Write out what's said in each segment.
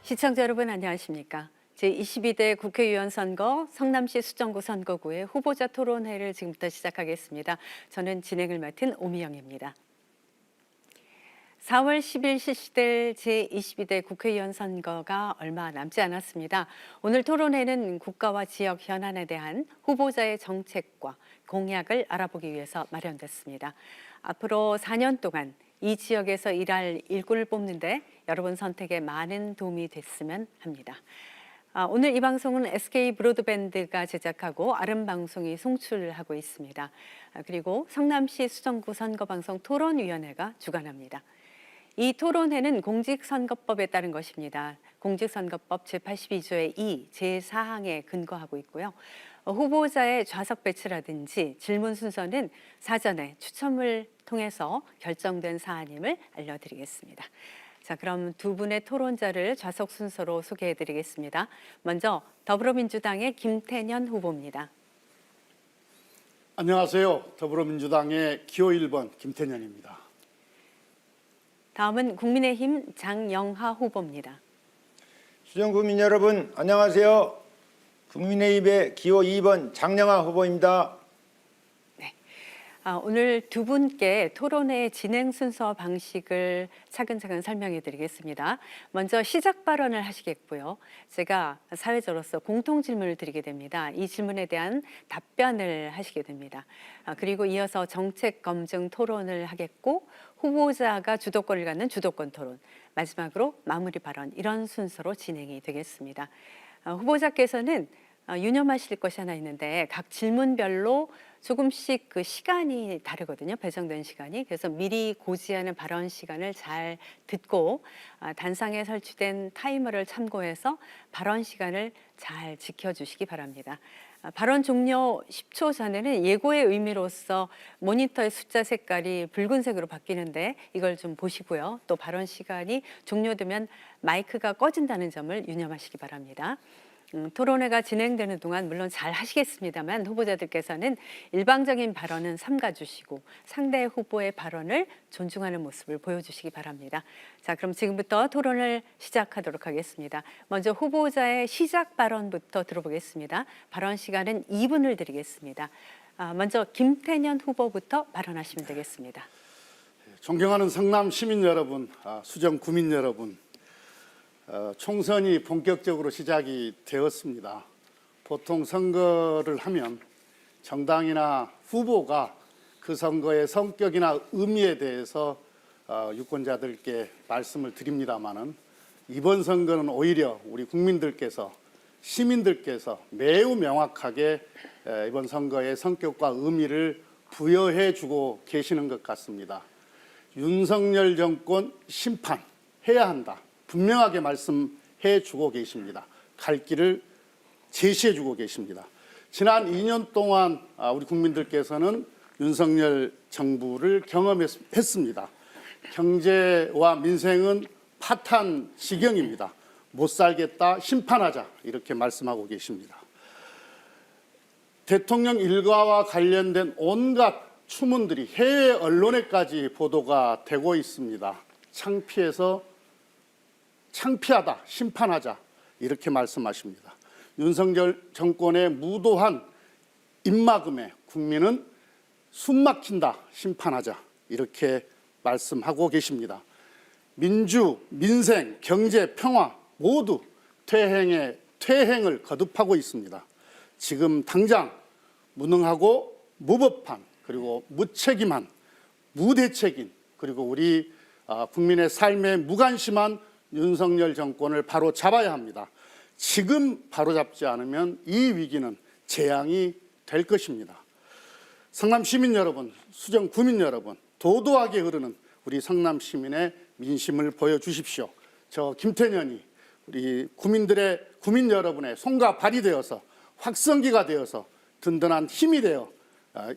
시청자 여러분 안녕하십니까? 제22대 국회의원 선거 성남시 수정구 선거구의 후보자 토론회를 지금부터 시작하겠습니다. 저는 진행을 맡은 오미영입니다. 4월 10일 실시될 제22대 국회의원 선거가 얼마 남지 않았습니다. 오늘 토론회는 국가와 지역 현안에 대한 후보자의 정책과 공약을 알아보기 위해서 마련됐습니다. 앞으로 4년 동안 이 지역에서 일할 일꾼을 뽑는데 여러분 선택에 많은 도움이 됐으면 합니다. 오늘 이 방송은 SK 브로드밴드가 제작하고 아름방송이 송출하고 있습니다. 그리고 성남시 수정구 선거방송 토론위원회가 주관합니다. 이 토론회는 공직선거법에 따른 것입니다. 공직선거법 제82조의 2, 제4항에 근거하고 있고요. 후보자의 좌석 배치라든지 질문 순서는 사전에 추첨을 통해서 결정된 사안임을 알려드리겠습니다. 자, 그럼 두 분의 토론자를 좌석 순서로 소개해드리겠습니다. 먼저 더불어민주당의 김태년 후보입니다. 안녕하세요. 더불어민주당의 기호 1번 김태년입니다. 다음은 국민의힘 장영하 후보입니다. 수정구민 여러분 안녕하세요. 국민의힘의 기호 2번 장영하 후보입니다. 네, 오늘 두 분께 토론회 진행 순서 방식을 차근차근 설명해 드리겠습니다. 먼저 시작 발언을 하시겠고요. 제가 사회자로서 공통 질문을 드리게 됩니다. 이 질문에 대한 답변을 하시게 됩니다. 그리고 이어서 정책 검증 토론을 하겠고 후보자가 주도권을 갖는 주도권 토론, 마지막으로 마무리 발언, 이런 순서로 진행이 되겠습니다. 후보자께서는 유념하실 것이 하나 있는데 각 질문별로 조금씩 그 시간이 다르거든요. 배정된 시간이. 그래서 미리 고지하는 발언 시간을 잘 듣고 단상에 설치된 타이머를 참고해서 발언 시간을 잘 지켜주시기 바랍니다. 발언 종료 10초 전에는 예고의 의미로서 모니터의 숫자 색깔이 붉은색으로 바뀌는데 이걸 좀 보시고요. 또 발언 시간이 종료되면 마이크가 꺼진다는 점을 유념하시기 바랍니다. 토론회가 진행되는 동안 물론 잘 하시겠습니다만 후보자들께서는 일방적인 발언은 삼가주시고 상대 후보의 발언을 존중하는 모습을 보여주시기 바랍니다. 자, 그럼 지금부터 토론을 시작하도록 하겠습니다. 먼저 후보자의 시작 발언부터 들어보겠습니다. 발언 시간은 2분을 드리겠습니다. 먼저 김태년 후보부터 발언하시면 되겠습니다. 존경하는 성남 시민 여러분, 수정 구민 여러분, 총선이 본격적으로 시작이 되었습니다. 보통 선거를 하면 정당이나 후보가 그 선거의 성격이나 의미에 대해서 유권자들께 말씀을 드립니다마는 이번 선거는 오히려 우리 국민들께서 시민들께서 매우 명확하게 이번 선거의 성격과 의미를 부여해 주고 계시는 것 같습니다. 윤석열 정권 심판해야 한다. 분명하게 말씀해 주고 계십니다. 갈 길을 제시해 주고 계십니다. 지난 2년 동안 우리 국민들께서는 윤석열 정부를 경험했습니다. 경제와 민생은 파탄 지경입니다. 못 살겠다, 심판하자, 이렇게 말씀하고 계십니다. 대통령 일가와 관련된 온갖 추문들이 해외 언론에까지 보도가 되고 있습니다. 창피하다, 심판하자, 이렇게 말씀하십니다. 윤석열 정권의 무도한 입막음에 국민은 숨막힌다, 심판하자, 이렇게 말씀하고 계십니다. 민주, 민생, 경제, 평화 모두 퇴행을 거듭하고 있습니다. 지금 당장 무능하고 무법한, 그리고 무책임한, 무대책인, 그리고 우리 국민의 삶에 무관심한 윤석열 정권을 바로 잡아야 합니다. 지금 바로 잡지 않으면 이 위기는 재앙이 될 것입니다. 성남 시민 여러분, 수정 구민 여러분, 도도하게 흐르는 우리 성남 시민의 민심을 보여주십시오. 저 김태년이 우리 구민 여러분의 손과 발이 되어서 확성기가 되어서 든든한 힘이 되어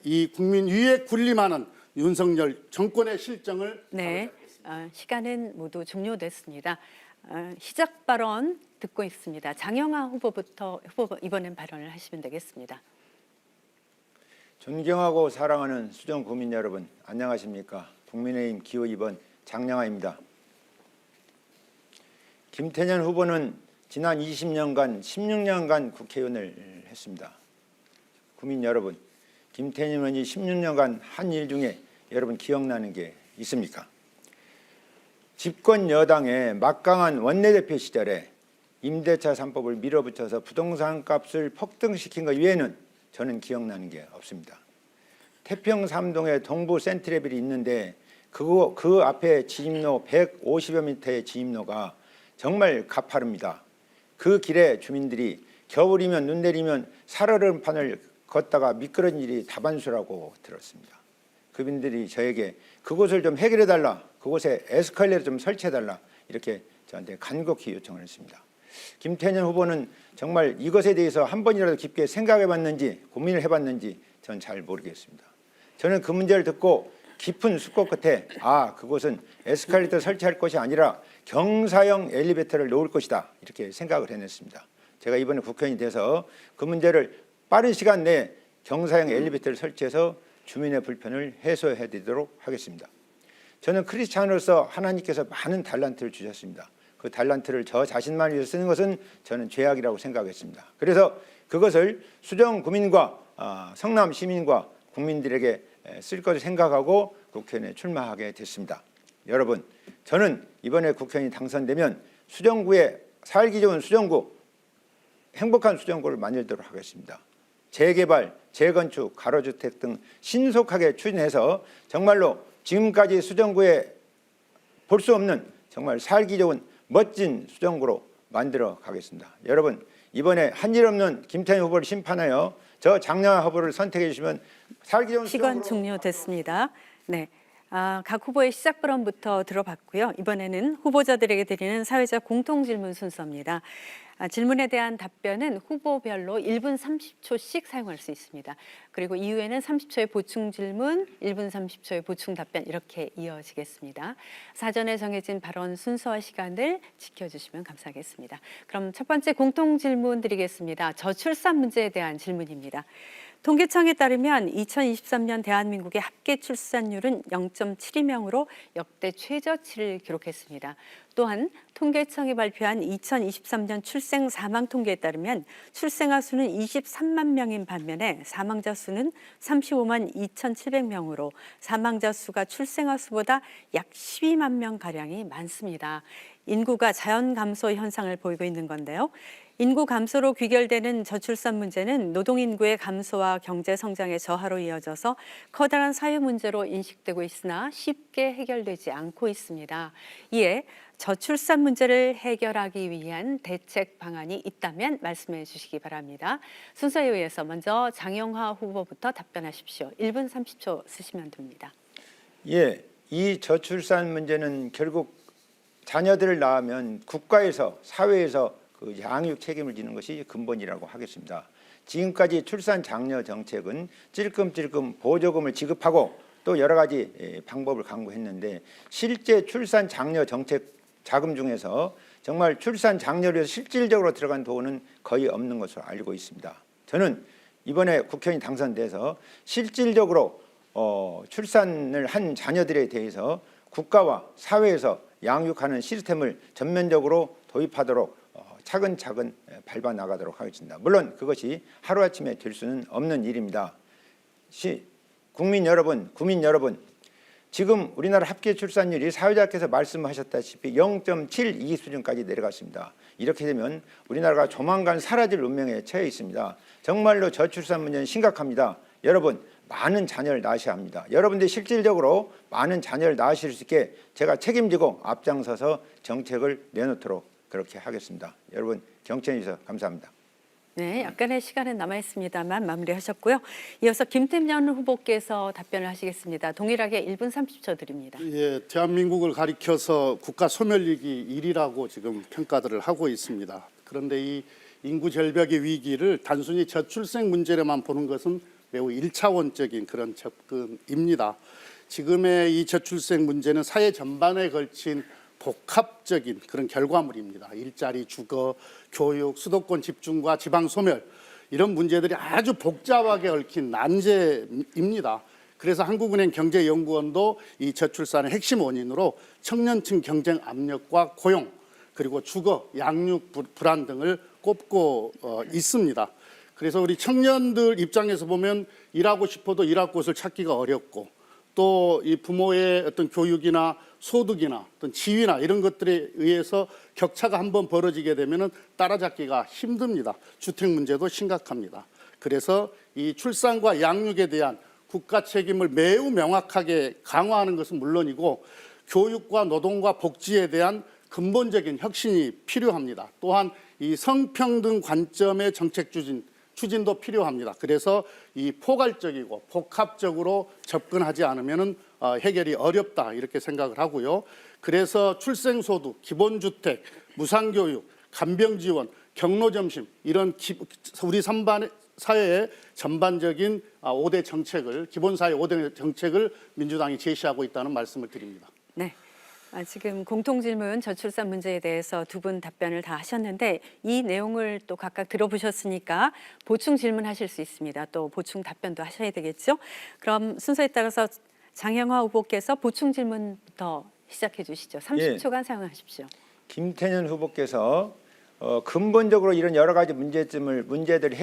이 국민 위에 군림하는 윤석열 정권의 실정을 시간은 모두 종료됐습니다. 시작 발언 듣고 있습니다. 장영하 후보 이번엔 발언을 하시면 되겠습니다. 존경하고 사랑하는 수정 구민 여러분 안녕하십니까? 국민의힘 기호 2번 장영하입니다. 김태년 후보는 지난 20년간 16년간 국회의원을 했습니다. 국민 여러분, 김태년 의원이 16년간 한 일 중에 여러분 기억나는 게 있습니까? 집권 여당의 막강한 원내대표 시절에 임대차 3법을 밀어붙여서 부동산 값을 폭등시킨 것 외에는 저는 기억나는 게 없습니다. 태평 3동에 동부 센트레빌이 있는데 그 앞에 진입로 150여 미터의 진입로가 정말 가파릅니다. 그 길에 주민들이 겨울이면 눈 내리면 살얼음판을 걷다가 미끄러진 일이 다반수라고 들었습니다. 그분들이 저에게 그곳을 좀 해결해달라, 그곳에 에스컬레이터 좀 설치해달라 이렇게 저한테 간곡히 요청을 했습니다. 김태년 후보는 정말 이것에 대해서 한 번이라도 깊게 생각해봤는지 고민을 해봤는지 전 잘 모르겠습니다. 저는 그 문제를 듣고 깊은 숙고 끝에 그곳은 에스컬레이터 설치할 것이 아니라 경사형 엘리베이터를 놓을 것이다 이렇게 생각을 해냈습니다. 제가 이번에 국회의원이 돼서 그 문제를 빠른 시간 내에 경사형 엘리베이터를 설치해서 주민의 불편을 해소해 드리도록 하겠습니다. 저는 크리스찬으로서 하나님께서 많은 달란트를 주셨습니다. 그 달란트를 저 자신만 위해서 쓰는 것은 저는 죄악이라고 생각했습니다. 그래서 그것을 수정 구민과 성남 시민과 국민들에게 쓸 것을 생각하고 국회의원에 출마하게 됐습니다. 여러분, 저는 이번에 국회의원이 당선되면 수정구에 살기 좋은 수정구, 행복한 수정구를 만들도록 하겠습니다. 재개발, 재건축, 가로주택 등 신속하게 추진해서 정말로 지금까지 수정구에 볼 수 없는 정말 살기 좋은 멋진 수정구로 만들어 가겠습니다. 여러분, 이번에 한일 없는 김태년 후보를 심판하여 저 장량화 후보를 선택해 주시면 살기 좋은 시간 수정구로 종료됐습니다. 네. 각 후보의 시작 발언부터 들어봤고요. 이번에는 후보자들에게 드리는 사회적 공통 질문 순서입니다. 질문에 대한 답변은 후보별로 1분 30초씩 사용할 수 있습니다. 그리고 이후에는 30초의 보충 질문, 1분 30초의 보충 답변 이렇게 이어지겠습니다. 사전에 정해진 발언 순서와 시간을 지켜주시면 감사하겠습니다. 그럼 첫 번째 공통 질문 드리겠습니다. 저출산 문제에 대한 질문입니다. 통계청에 따르면 2023년 대한민국의 합계 출산율은 0.72명으로 역대 최저치를 기록했습니다. 또한 통계청이 발표한 2023년 출생 사망 통계에 따르면 출생아 수는 23만 명인 반면에 사망자 수는 35만 2,700명으로 사망자 수가 출생아 수보다 약 12만 명가량이 많습니다. 인구가 자연 감소 현상을 보이고 있는 건데요. 인구 감소로 귀결되는 저출산 문제는 노동인구의 감소와 경제 성장의 저하로 이어져서 커다란 사회 문제로 인식되고 있으나 쉽게 해결되지 않고 있습니다. 이에 저출산 문제를 해결하기 위한 대책 방안이 있다면 말씀해 주시기 바랍니다. 순서에 의해서 먼저 장영하 후보부터 답변하십시오. 1분 30초 쓰시면 됩니다. 예, 이 저출산 문제는 결국 자녀들을 낳으면 국가에서 사회에서 그 양육 책임을 지는 것이 근본이라고 하겠습니다. 지금까지 출산 장려 정책은 찔끔찔끔 보조금을 지급하고 또 여러 가지 방법을 강구했는데 실제 출산 장려 정책 자금 중에서 정말 출산 장려를 위해서 실질적으로 들어간 돈은 거의 없는 것으로 알고 있습니다. 저는 이번에 국회의원이 당선돼서 실질적으로 출산을 한 자녀들에 대해서 국가와 사회에서 양육하는 시스템을 전면적으로 도입하도록 차근차근 밟아 나가도록 하겠습니다. 물론 그것이 하루아침에 될 수는 없는 일입니다. 국민 여러분, 지금 우리나라 합계 출산율이 사회자께서 말씀하셨다시피 0.72 수준까지 내려갔습니다. 이렇게 되면 우리나라가 조만간 사라질 운명에 처해 있습니다. 정말로 저출산 문제는 심각합니다. 여러분, 많은 자녀를 낳으셔야 합니다. 여러분들이 실질적으로 많은 자녀를 낳으실 수 있게 제가 책임지고 앞장서서 정책을 내놓도록 그렇게 하겠습니다. 여러분 경청해 주셔서 감사합니다. 네, 약간의 시간은 남아 있습니다만 마무리하셨고요. 이어서 김태년 후보께서 답변을 하시겠습니다. 동일하게 1분 30초 드립니다. 예, 대한민국을 가리켜서 국가 소멸위기 1위라고 지금 평가들을 하고 있습니다. 그런데 이 인구 절벽의 위기를 단순히 저출생 문제로만 보는 것은 매우 1차원적인 그런 접근입니다. 지금의 이 저출생 문제는 사회 전반에 걸친 복합적인 그런 결과물입니다. 일자리, 주거, 교육, 수도권 집중과 지방 소멸 이런 문제들이 아주 복잡하게 얽힌 난제입니다. 그래서 한국은행 경제연구원도 이 저출산의 핵심 원인으로 청년층 경쟁 압력과 고용 그리고 주거, 양육 불안 등을 꼽고 있습니다. 그래서 우리 청년들 입장에서 보면 일하고 싶어도 일할 곳을 찾기가 어렵고 또 이 부모의 어떤 교육이나 소득이나 어떤 지위나 이런 것들에 의해서 격차가 한번 벌어지게 되면은 따라잡기가 힘듭니다. 주택 문제도 심각합니다. 그래서 이 출산과 양육에 대한 국가 책임을 매우 명확하게 강화하는 것은 물론이고 교육과 노동과 복지에 대한 근본적인 혁신이 필요합니다. 또한 이 성평등 관점의 정책 추진도 필요합니다. 그래서 이 포괄적이고 복합적으로 접근하지 않으면은 해결이 어렵다 이렇게 생각을 하고요. 그래서 출생소득, 기본주택, 무상교육, 간병지원, 경로점심 이런 우리 사회의 전반적인 5대 정책을 기본사회 5대 정책을 민주당이 제시하고 있다는 말씀을 드립니다. 네. 지금 공통질문 저출산 문제에 대해서 두 분 답변을 다 하셨는데 이 내용을 또 각각 들어보셨으니까 보충 질문하실 수 있습니다. 또 보충 답변도 하셔야 되겠죠. 그럼 순서에 따라서 장영화 후보께서 보충 질문부터 시작해 주시죠. 30초간 사용하십시오. 김태년 후보께서 근본적으로 이런 여러 가지 문제들이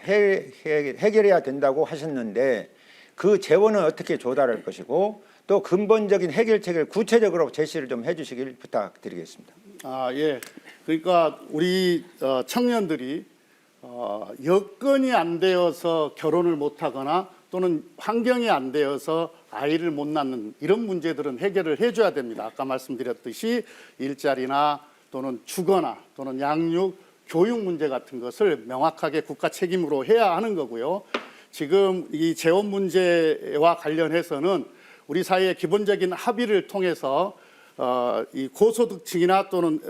해결해야 된다고 하셨는데 그 재원은 어떻게 조달할 것이고 또 근본적인 해결책을 구체적으로 제시를 좀 해주시길 부탁드리겠습니다. 예. 그러니까 우리 청년들이 여건이 안 되어서 결혼을 못하거나 또는 환경이 안 되어서 아이를 못 낳는 이런 문제들은 해결을 해줘야 됩니다. 아까 말씀드렸듯이 일자리나 또는 주거나 또는 양육, 교육 문제 같은 것을 명확하게 국가 책임으로 해야 하는 거고요. 지금 이 재원 문제와 관련해서는 우리 사회의 기본적인 합의를 통해서 이 고소득층이나 또는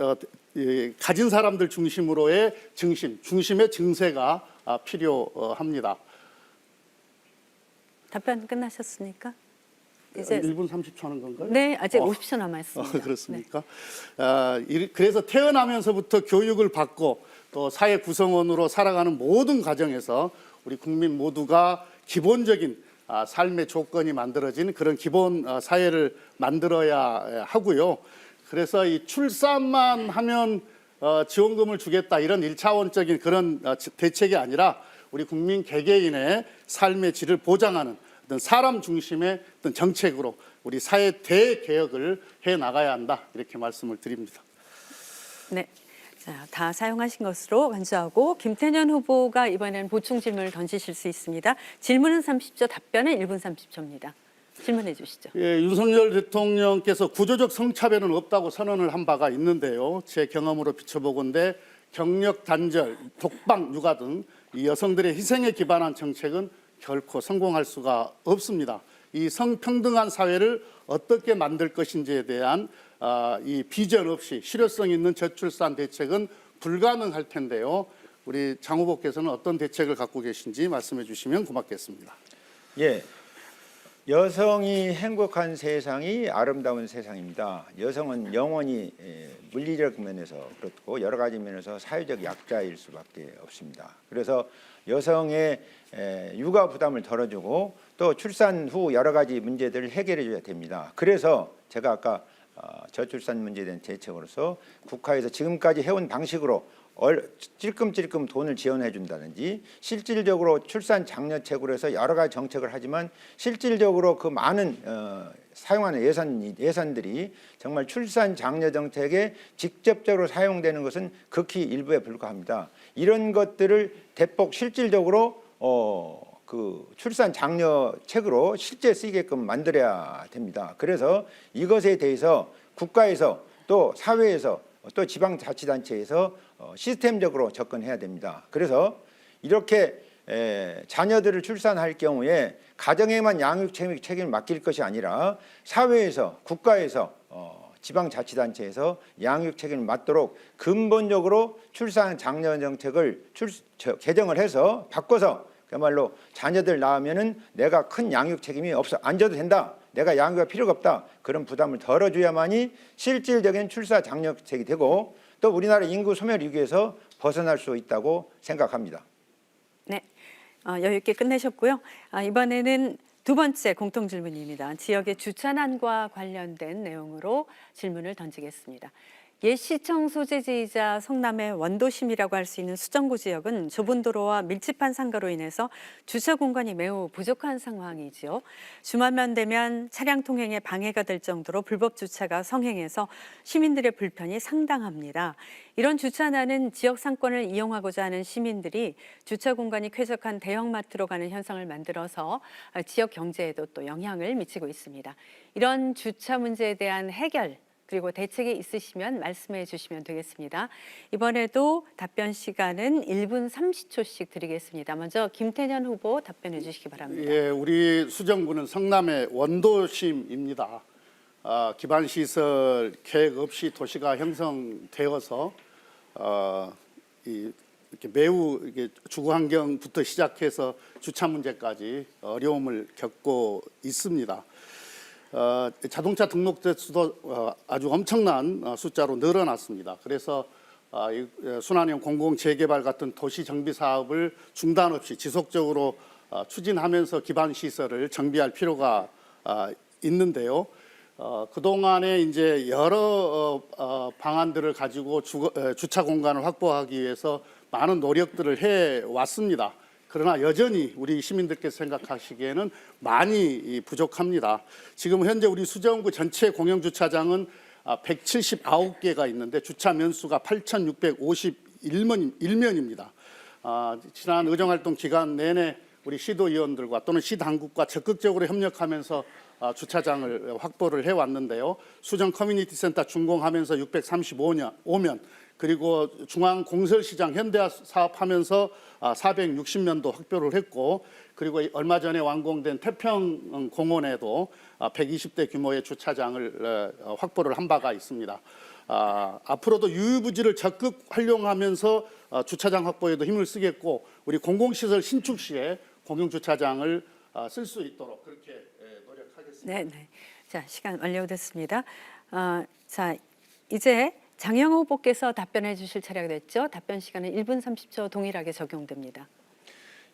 가진 사람들 중심으로의 중심의 증세가 필요합니다. 답변 끝나셨습니까? 이제 1분 30초 하는 건가요? 네, 아직 50초 남아 있습니다. 그렇습니까? 그래서 태어나면서부터 교육을 받고 또 사회 구성원으로 살아가는 모든 과정에서 우리 국민 모두가 기본적인 삶의 조건이 만들어진 그런 기본 사회를 만들어야 하고요. 그래서 이 출산만 하면 지원금을 주겠다 이런 1차원적인 그런 대책이 아니라 우리 국민 개개인의 삶의 질을 보장하는 어떤 사람 중심의 어떤 정책으로 우리 사회 대개혁을 해 나가야 한다 이렇게 말씀을 드립니다. 네. 자, 다 사용하신 것으로 간주하고 김태년 후보가 이번에는 보충 질문을 던지실 수 있습니다. 질문은 30초, 답변은 1분 30초입니다. 질문해 주시죠. 예, 윤석열 대통령께서 구조적 성차별은 없다고 선언을 한 바가 있는데요. 제 경험으로 비춰보건대 경력 단절, 독방, 육아 등 이 여성들의 희생에 기반한 정책은 결코 성공할 수가 없습니다. 이 성평등한 사회를 어떻게 만들 것인지에 대한 이 비전 없이 실효성 있는 저출산 대책은 불가능할 텐데요. 우리 장 후보께서는 어떤 대책을 갖고 계신지 말씀해 주시면 고맙겠습니다. 예, 여성이 행복한 세상이 아름다운 세상입니다. 여성은 영원히 물리적 면에서 그렇고 여러 가지 면에서 사회적 약자일 수밖에 없습니다. 그래서 여성의 육아 부담을 덜어주고 또 출산 후 여러 가지 문제들을 해결해 줘야 됩니다. 그래서 제가 아까 저출산 문제에 대한 대책으로서 국가에서 지금까지 해온 방식으로 찔끔찔끔 돈을 지원해 준다든지 실질적으로 출산 장려책으로 해서 여러 가지 정책을 하지만 실질적으로 그 많은 사용하는 예산들이 정말 출산 장려 정책에 직접적으로 사용되는 것은 극히 일부에 불과합니다. 이런 것들을 대폭 실질적으로 그 출산 장려책으로 실제 쓰이게끔 만들어야 됩니다. 그래서 이것에 대해서 국가에서 또 사회에서 또 지방자치단체에서 시스템적으로 접근해야 됩니다. 그래서 이렇게 자녀들을 출산할 경우에 가정에만 양육 책임을 맡길 것이 아니라 사회에서 국가에서 지방자치단체에서 양육 책임을 맡도록 근본적으로 출산 장려 정책을 개정을 해서 바꿔서 그야말로 자녀들 낳으면은 내가 큰 양육 책임이 안 져도 된다. 내가 양육할 필요가 없다. 그런 부담을 덜어줘야만이 실질적인 출산 장려책이 되고 또 우리나라 인구 소멸 위기에서 벗어날 수 있다고 생각합니다. 네, 여유 있게 끝내셨고요. 이번에는 두 번째 공통 질문입니다. 지역의 주차난과 관련된 내용으로 질문을 던지겠습니다. 옛 시청 소재지이자 성남의 원도심이라고 할 수 있는 수정구 지역은 좁은 도로와 밀집한 상가로 인해서 주차 공간이 매우 부족한 상황이지요. 주말만 되면 차량 통행에 방해가 될 정도로 불법 주차가 성행해서 시민들의 불편이 상당합니다. 이런 주차난은 지역 상권을 이용하고자 하는 시민들이 주차 공간이 쾌적한 대형마트로 가는 현상을 만들어서 지역 경제에도 또 영향을 미치고 있습니다. 이런 주차 문제에 대한 해결 그리고 대책이 있으시면 말씀해 주시면 되겠습니다. 이번에도 답변 시간은 1분 30초씩 드리겠습니다. 먼저 김태년 후보 답변해 주시기 바랍니다. 예, 우리 수정구는 성남의 원도심입니다. 기반시설 계획 없이 도시가 형성되어서 이렇게 매우 이게 주거 환경부터 시작해서 주차 문제까지 어려움을 겪고 있습니다. 자동차 등록대 수도 아주 엄청난 숫자로 늘어났습니다. 그래서 순환형 공공 재개발 같은 도시 정비 사업을 중단 없이 지속적으로 추진하면서 기반 시설을 정비할 필요가 있는데요. 그동안에 이제 여러 방안들을 가지고 주차 공간을 확보하기 위해서 많은 노력들을 해 왔습니다. 그러나 여전히 우리 시민들께서 생각하시기에는 많이 부족합니다. 지금 현재 우리 수정구 전체 공영주차장은 179개가 있는데 주차 면수가 8,651면입니다. 지난 의정활동 기간 내내 우리 시도의원들과 또는 시당국과 적극적으로 협력하면서 주차장을 확보를 해왔는데요. 수정 커뮤니티센터 준공하면서 635면 그리고 중앙공설시장 현대화 사업하면서 460면도 확보를 했고 그리고 얼마 전에 완공된 태평공원에도 120대 규모의 주차장을 확보를 한 바가 있습니다. 앞으로도 유유부지를 적극 활용하면서 주차장 확보에도 힘을 쓰겠고 우리 공공시설 신축 시에 공용주차장을 쓸 수 있도록 그렇게 노력하겠습니다. 네. 자, 시간 완료됐습니다. 자, 이제 장영 후보께서 답변해 주실 차례가 됐죠. 답변 시간은 1분 30초 동일하게 적용됩니다.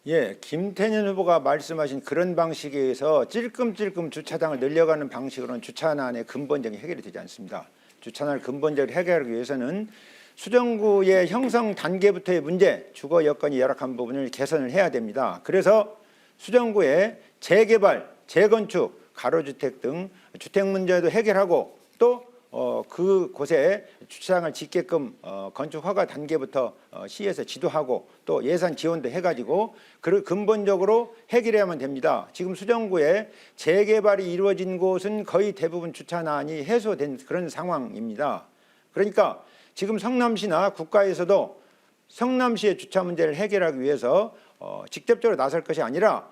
예, 김태년 후보가 말씀하신 그런 방식에 의해서 찔끔찔끔 주차장을 늘려가는 방식으로는 주차난의 근본적인 해결이 되지 않습니다. 주차난을 근본적으로 해결하기 위해서는 수정구의 형성 단계부터의 문제, 주거 여건이 열악한 부분을 개선을 해야 됩니다. 그래서 수정구의 재개발, 재건축, 가로주택 등 주택 문제도 해결하고 또 그곳에 주차장을 짓게끔 건축 허가 단계부터 시에서 지도하고 또 예산 지원도 해가지고 근본적으로 해결해야만 됩니다. 지금 수정구에 재개발이 이루어진 곳은 거의 대부분 주차난이 해소된 그런 상황입니다. 그러니까 지금 성남시나 국가에서도 성남시의 주차 문제를 해결하기 위해서 직접적으로 나설 것이 아니라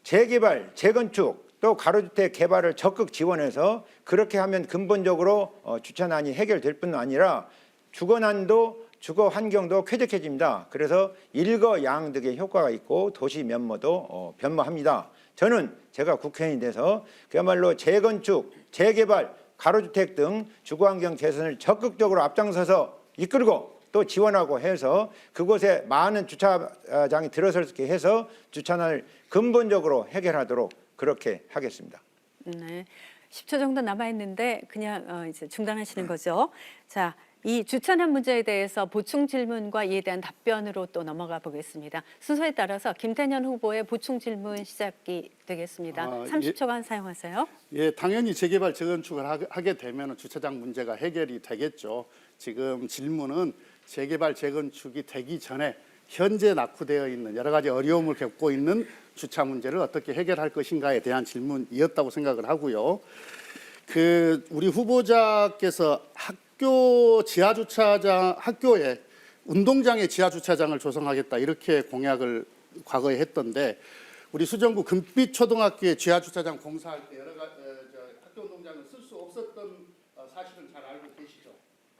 재개발, 재건축 또 가로주택 개발을 적극 지원해서 그렇게 하면 근본적으로 주차난이 해결될 뿐 아니라 주거난도 주거 환경도 쾌적해집니다. 그래서 일거양득의 효과가 있고 도시 면모도 변모합니다. 저는 제가 국회의원이 돼서 그야말로 재건축, 재개발, 가로주택 등 주거환경 개선을 적극적으로 앞장서서 이끌고 또 지원하고 해서 그곳에 많은 주차장이 들어설 수 있게 해서 주차난을 근본적으로 해결하도록 그렇게 하겠습니다. 네, 10초 정도 남아 있는데 그냥 이제 중단하시는 거죠. 자, 이 주차난 문제에 대해서 보충 질문과 이에 대한 답변으로 또 넘어가 보겠습니다. 순서에 따라서 김태년 후보의 보충 질문 시작이 되겠습니다. 30초간 사용하세요. 예, 당연히 재개발, 재건축을 하게 되면 주차장 문제가 해결이 되겠죠. 지금 질문은 재개발, 재건축이 되기 전에 현재 낙후되어 있는 여러 가지 어려움을 겪고 있는 주차 문제를 어떻게 해결할 것인가에 대한 질문이었다고 생각을 하고요. 우리 후보자께서 학교 지하 주차장, 학교에 운동장에 지하 주차장을 조성하겠다 이렇게 공약을 과거에 했던데 우리 수정구 금빛 초등학교에 지하 주차장 공사할 때 여러 가지 학교 운동장을 쓸 수 없었던 사실은 잘 알고 계시죠.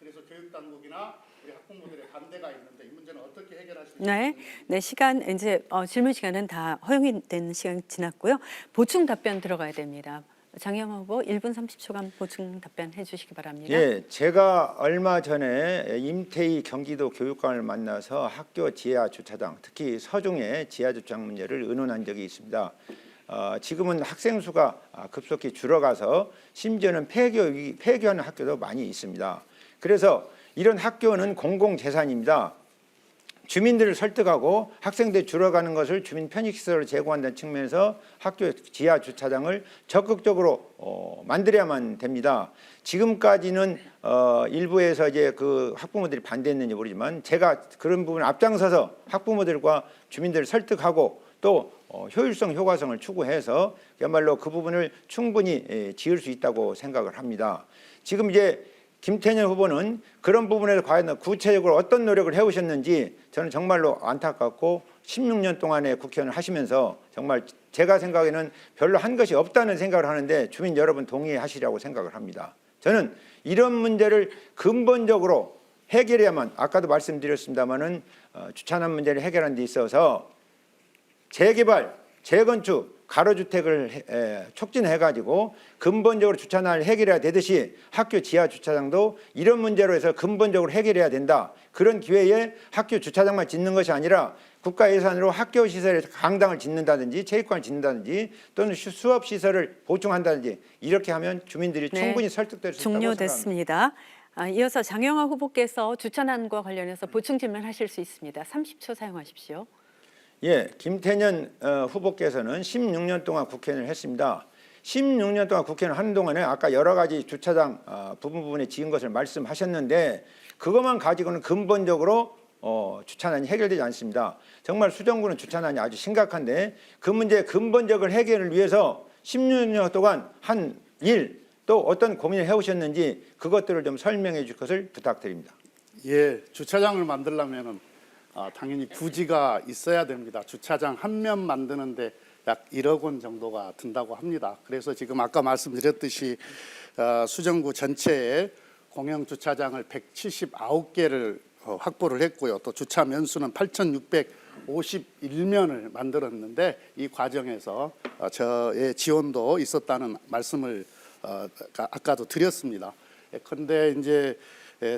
그래서 교육 당국이나 우리 학부모들의 반대가 있는데 이 문제는 어떻게 해결하실 수 있습니까? 네, 시간 이제 질문 시간은 다 허용이 된 시간 지났고요. 보충 답변 들어가야 됩니다. 장영 후보 1분 30초간 보충 답변해 주시기 바랍니다. 예, 제가 얼마 전에 임태희 경기도 교육감을 만나서 학교 지하 주차장, 특히 서중의 지하 주차장 문제를 의논한 적이 있습니다. 지금은 학생 수가 급속히 줄어가서 심지어는 폐교하는 학교도 많이 있습니다. 그래서 이런 학교는 공공재산입니다. 주민들을 설득하고 학생들이 줄어가는 것을 주민 편익시설을 제공한다는 측면에서 학교 지하 주차장을 적극적으로 만들어야만 됩니다. 지금까지는 일부에서 이제 그 학부모들이 반대했는지 모르지만 제가 그런 부분을 앞장서서 학부모들과 주민들을 설득하고 또 효율성, 효과성을 추구해서 그야말로 그 부분을 충분히 지을 수 있다고 생각을 합니다. 지금 이제 김태년 후보는 그런 부분에서 과연 구체적으로 어떤 노력을 해오셨는지 저는 정말로 안타깝고 16년 동안의 국회의원을 하시면서 정말 제가 생각에는 별로 한 것이 없다는 생각을 하는데 주민 여러분 동의하시라고 생각을 합니다. 저는 이런 문제를 근본적으로 해결해야만, 아까도 말씀드렸습니다마는 주차난 문제를 해결하는 데 있어서 재개발, 재건축, 가로주택을 촉진해가지고 근본적으로 주차난을 해결해야 되듯이 학교 지하 주차장도 이런 문제로 해서 근본적으로 해결해야 된다. 그런 기회에 학교 주차장만 짓는 것이 아니라 국가 예산으로 학교 시설에 강당을 짓는다든지 체육관을 짓는다든지 또는 수업 시설을 보충한다든지 이렇게 하면 주민들이 네, 충분히 설득될 수 있다고 생각합니다. 종료됐습니다. 이어서 장영하 후보께서 주차난과 관련해서 보충 질문하실 수 있습니다. 30초 사용하십시오. 예, 김태년 후보께서는 16년 동안 국회의원을 했습니다. 16년 동안 국회의원을 하는 동안에 아까 여러 가지 주차장 부분에 지은 것을 말씀하셨는데 그것만 가지고는 근본적으로 주차난이 해결되지 않습니다. 정말 수정구는 주차난이 아주 심각한데 그 문제의 근본적인 해결을 위해서 16년 동안 한 일 또 어떤 고민을 해오셨는지 그것들을 좀 설명해 줄 것을 부탁드립니다. 예, 주차장을 만들려면은 당연히 부지가 있어야 됩니다. 주차장 한 면 만드는데 약 1억 원 정도가 든다고 합니다. 그래서 지금 아까 말씀드렸듯이 수정구 전체에 공영 주차장을 179개를 확보를 했고요. 또 주차 면수는 8,651면을 만들었는데 이 과정에서 저의 지원도 있었다는 말씀을 아까도 드렸습니다. 그런데 이제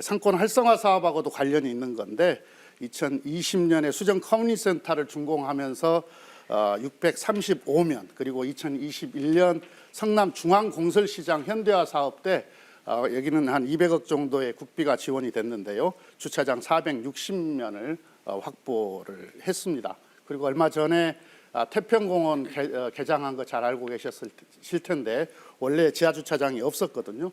상권 활성화 사업하고도 관련이 있는 건데 2020년에 수정 커뮤니티 센터를 준공하면서 635면 그리고 2021년 성남 중앙공설시장 현대화 사업 때 여기는 한 200억 정도의 국비가 지원이 됐는데요. 주차장 460면을 확보를 했습니다. 그리고 얼마 전에 태평공원 개장한 거 잘 알고 계셨을 텐데 원래 지하주차장이 없었거든요.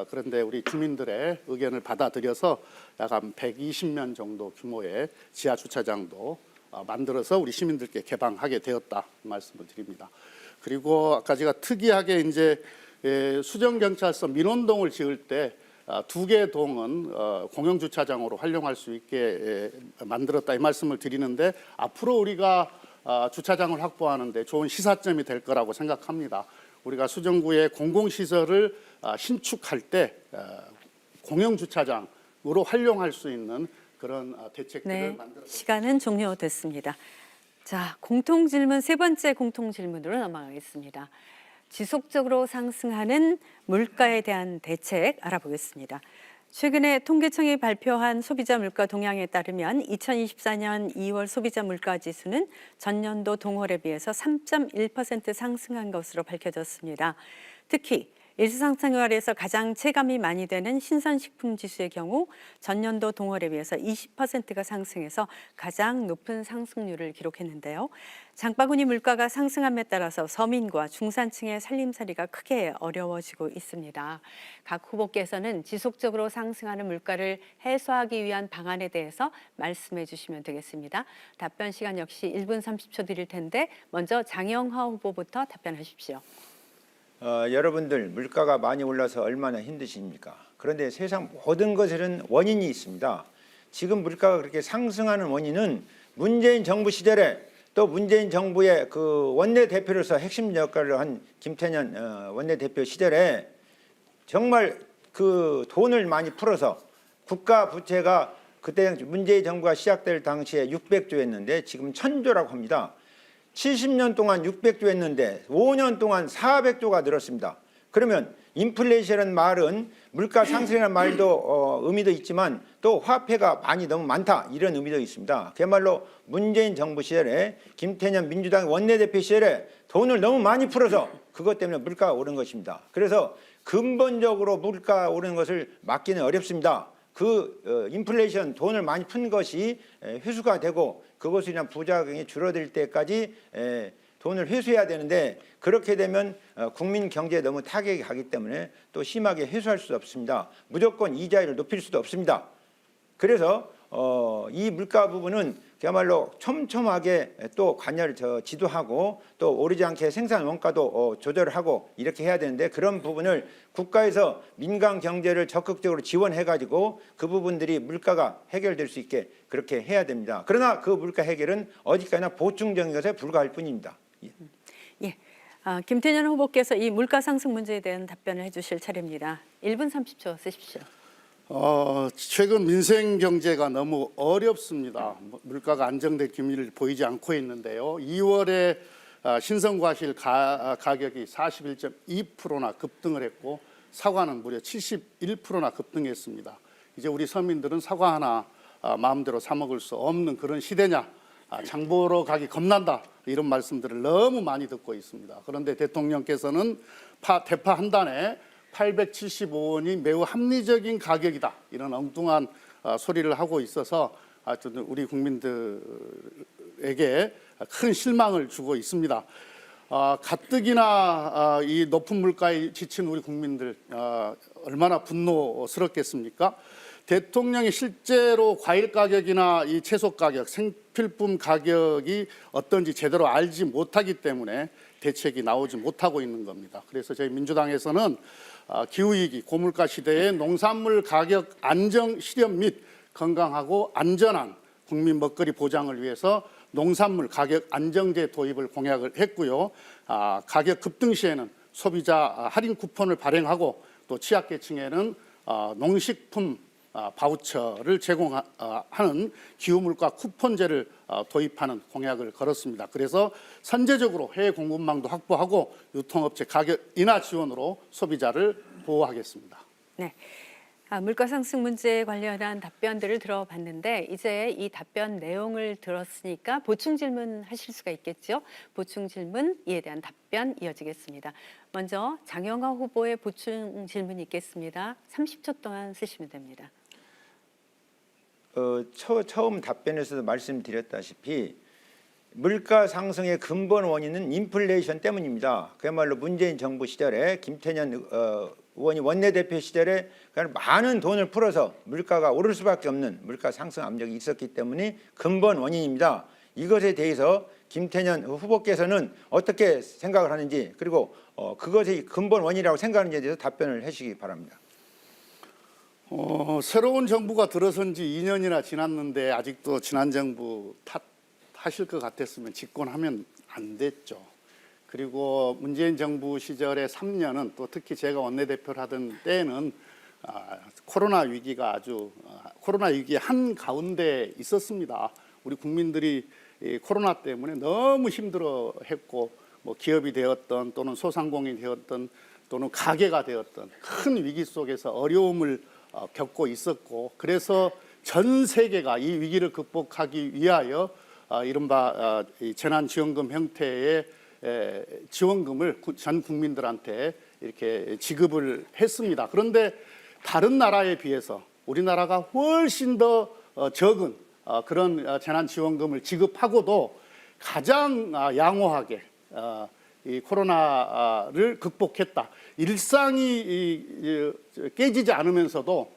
그런데 우리 주민들의 의견을 받아들여서 약 한 120면 정도 규모의 지하주차장도 만들어서 우리 시민들께 개방하게 되었다 말씀을 드립니다. 그리고 아까 제가 특이하게 이제 수정경찰서 민원동을 지을 때 2개 동은 공영주차장으로 활용할 수 있게 만들었다 이 말씀을 드리는데 앞으로 우리가 주차장을 확보하는데 좋은 시사점이 될 거라고 생각합니다. 우리가 수정구의 공공시설을 신축할 때 공영주차장으로 활용할 수 있는 그런 대책들을 만들었습니다. 시간은 종료됐습니다. 자, 공통질문 세 번째 공통질문으로 넘어가겠습니다. 지속적으로 상승하는 물가에 대한 대책 알아보겠습니다. 최근에 통계청이 발표한 소비자 물가 동향에 따르면 2024년 2월 소비자 물가 지수는 전년도 동월에 비해서 3.1% 상승한 것으로 밝혀졌습니다. 특히 일상생활에서 가장 체감이 많이 되는 신선식품 지수의 경우 전년도 동월에 비해서 20%가 상승해서 가장 높은 상승률을 기록했는데요. 장바구니 물가가 상승함에 따라서 서민과 중산층의 살림살이가 크게 어려워지고 있습니다. 각 후보께서는 지속적으로 상승하는 물가를 해소하기 위한 방안에 대해서 말씀해 주시면 되겠습니다. 답변 시간 역시 1분 30초 드릴 텐데 먼저 장영하 후보부터 답변하십시오. 여러분들 물가가 많이 올라서 얼마나 힘드십니까? 그런데 세상 모든 것에는 원인이 있습니다. 지금 물가가 그렇게 상승하는 원인은 문재인 정부 시절에 또 문재인 정부의 그 원내대표로서 핵심 역할을 한 김태년 원내대표 시절에 정말 그 돈을 많이 풀어서 국가 부채가 그때 문재인 정부가 시작될 당시에 600조였는데 지금 1000조라고 합니다. 70년 동안 600조 했는데 5년 동안 400조가 늘었습니다. 그러면 인플레이션이라는 말은 물가 상승이라는 말도 의미도 있지만 또 화폐가 많이 너무 많다 이런 의미도 있습니다. 그야말로 문재인 정부 시절에 김태년 민주당 원내대표 시절에 돈을 너무 많이 풀어서 그것 때문에 물가가 오른 것입니다. 그래서 근본적으로 물가 오르는 것을 막기는 어렵습니다. 인플레이션 돈을 많이 푼 것이 회수가 되고 그것으로 인한 부작용이 줄어들 때까지 돈을 회수해야 되는데 그렇게 되면 국민 경제에 너무 타격이 가기 때문에 또 심하게 회수할 수 없습니다. 무조건 이자율을 높일 수도 없습니다. 그래서 이 물가 부분은 그야말로 촘촘하게 또 관여를 지도하고 또 오르지 않게 생산 원가도 조절하고 이렇게 해야 되는데 그런 부분을 국가에서 민간 경제를 적극적으로 지원해 가지고 그 부분들이 물가가 해결될 수 있게 그렇게 해야 됩니다. 그러나 그 물가 해결은 어디까지나 보충적인 것에 불과할 뿐입니다. 예. 김태년 후보께서 이 물가 상승 문제에 대한 답변을 해주실 차례입니다. 1분 30초 쓰십시오. 최근 민생 경제가 너무 어렵습니다. 물가가 안정될 기미를 보이지 않고 있는데요. 2월에 신선과실 가격이 41.2%나 급등을 했고 사과는 무려 71%나 급등했습니다. 이제 우리 서민들은 사과 하나 마음대로 사 먹을 수 없는 그런 시대냐, 장 보러 가기 겁난다 이런 말씀들을 너무 많이 듣고 있습니다. 그런데 대통령께서는 대파 한 단에 875원이 매우 합리적인 가격이다 이런 엉뚱한 소리를 하고 있어서 우리 국민들에게 큰 실망을 주고 있습니다. 가뜩이나 이 높은 물가에 지친 우리 국민들 얼마나 분노스럽겠습니까? 대통령이 실제로 과일 가격이나 이 채소 가격, 생필품 가격이 어떤지 제대로 알지 못하기 때문에 대책이 나오지 못하고 있는 겁니다. 그래서 저희 민주당에서는 기후위기, 고물가 시대에 농산물 가격 안정 실현 및 건강하고 안전한 국민 먹거리 보장을 위해서 농산물 가격 안정제 도입을 공약을 했고요. 가격 급등 시에는 소비자 할인 쿠폰을 발행하고 또 취약계층에는 농식품 바우처를 제공하는 기후물가 쿠폰제를 도입하는 공약을 걸었습니다. 그래서 선제적으로 해외 공급망도 확보하고 유통업체 가격 인하 지원으로 소비자를 보호하겠습니다. 네. 물가 상승 문제에 관련한 답변들을 들어봤는데 이제 이 답변 내용을 들었으니까 보충 질문 하실 수가 있겠죠. 보충 질문, 이에 대한 답변 이어지겠습니다. 먼저 장영하 후보의 보충 질문이 있겠습니다. 30초 동안 쓰시면 됩니다. 처음 답변에서도 말씀드렸다시피 물가 상승의 근본 원인은 인플레이션 때문입니다. 그야말로 문재인 정부 시절에 김태년 의원이 원내대표 시절에 많은 돈을 풀어서 물가가 오를 수밖에 없는 물가 상승 압력이 있었기 때문에 근본 원인입니다. 이것에 대해서 김태년 후보께서는 어떻게 생각을 하는지 그리고 그것이 근본 원인이라고 생각하는지에 대해서 답변을 해주시기 바랍니다. 새로운 정부가 들어선 지 2년이나 지났는데 아직도 지난 정부 탓하실 것 같았으면 집권하면 안 됐죠. 그리고 문재인 정부 시절의 3년은 또 특히 제가 원내대표를 하던 때에는 코로나 위기가 코로나 위기 한가운데 있었습니다. 우리 국민들이 코로나 때문에 너무 힘들어했고 뭐 기업이 되었던 또는 소상공인이 되었던 또는 가게가 되었던 큰 위기 속에서 어려움을 겪고 있었고 그래서 전 세계가 이 위기를 극복하기 위하여 이른바 재난지원금 형태의 지원금을 전 국민들한테 이렇게 지급을 했습니다. 그런데 다른 나라에 비해서 우리나라가 훨씬 더 적은 그런 재난지원금을 지급하고도 가장 양호하게 이 코로나를 극복했다. 일상이 깨지지 않으면서도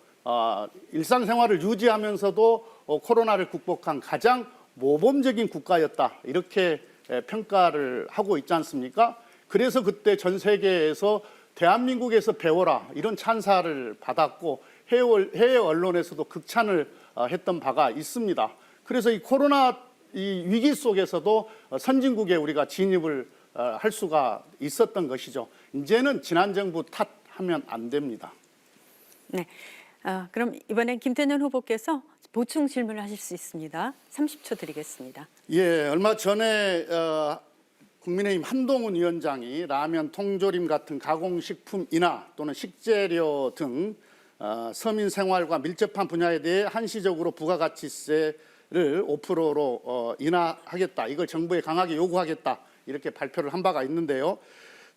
일상생활을 유지하면서도 코로나를 극복한 가장 모범적인 국가였다. 이렇게 평가를 하고 있지 않습니까? 그래서 그때 전 세계에서 대한민국에서 배워라 이런 찬사를 받았고 해외 언론에서도 극찬을 했던 바가 있습니다. 그래서 이 코로나 이 위기 속에서도 선진국에 우리가 진입을 할 수가 있었던 것이죠. 이제는 지난 정부 탓하면 안 됩니다. 네. 그럼 이번엔 김태년 후보께서 보충 질문을 하실 수 있습니다. 30초 드리겠습니다. 예, 얼마 전에 국민의힘 한동훈 위원장이 라면, 통조림 같은 가공식품 인하 또는 식재료 등 서민 생활과 밀접한 분야에 대해 한시적으로 부가가치세를 5%로 인하하겠다. 이걸 정부에 강하게 요구하겠다. 이렇게 발표를 한 바가 있는데요.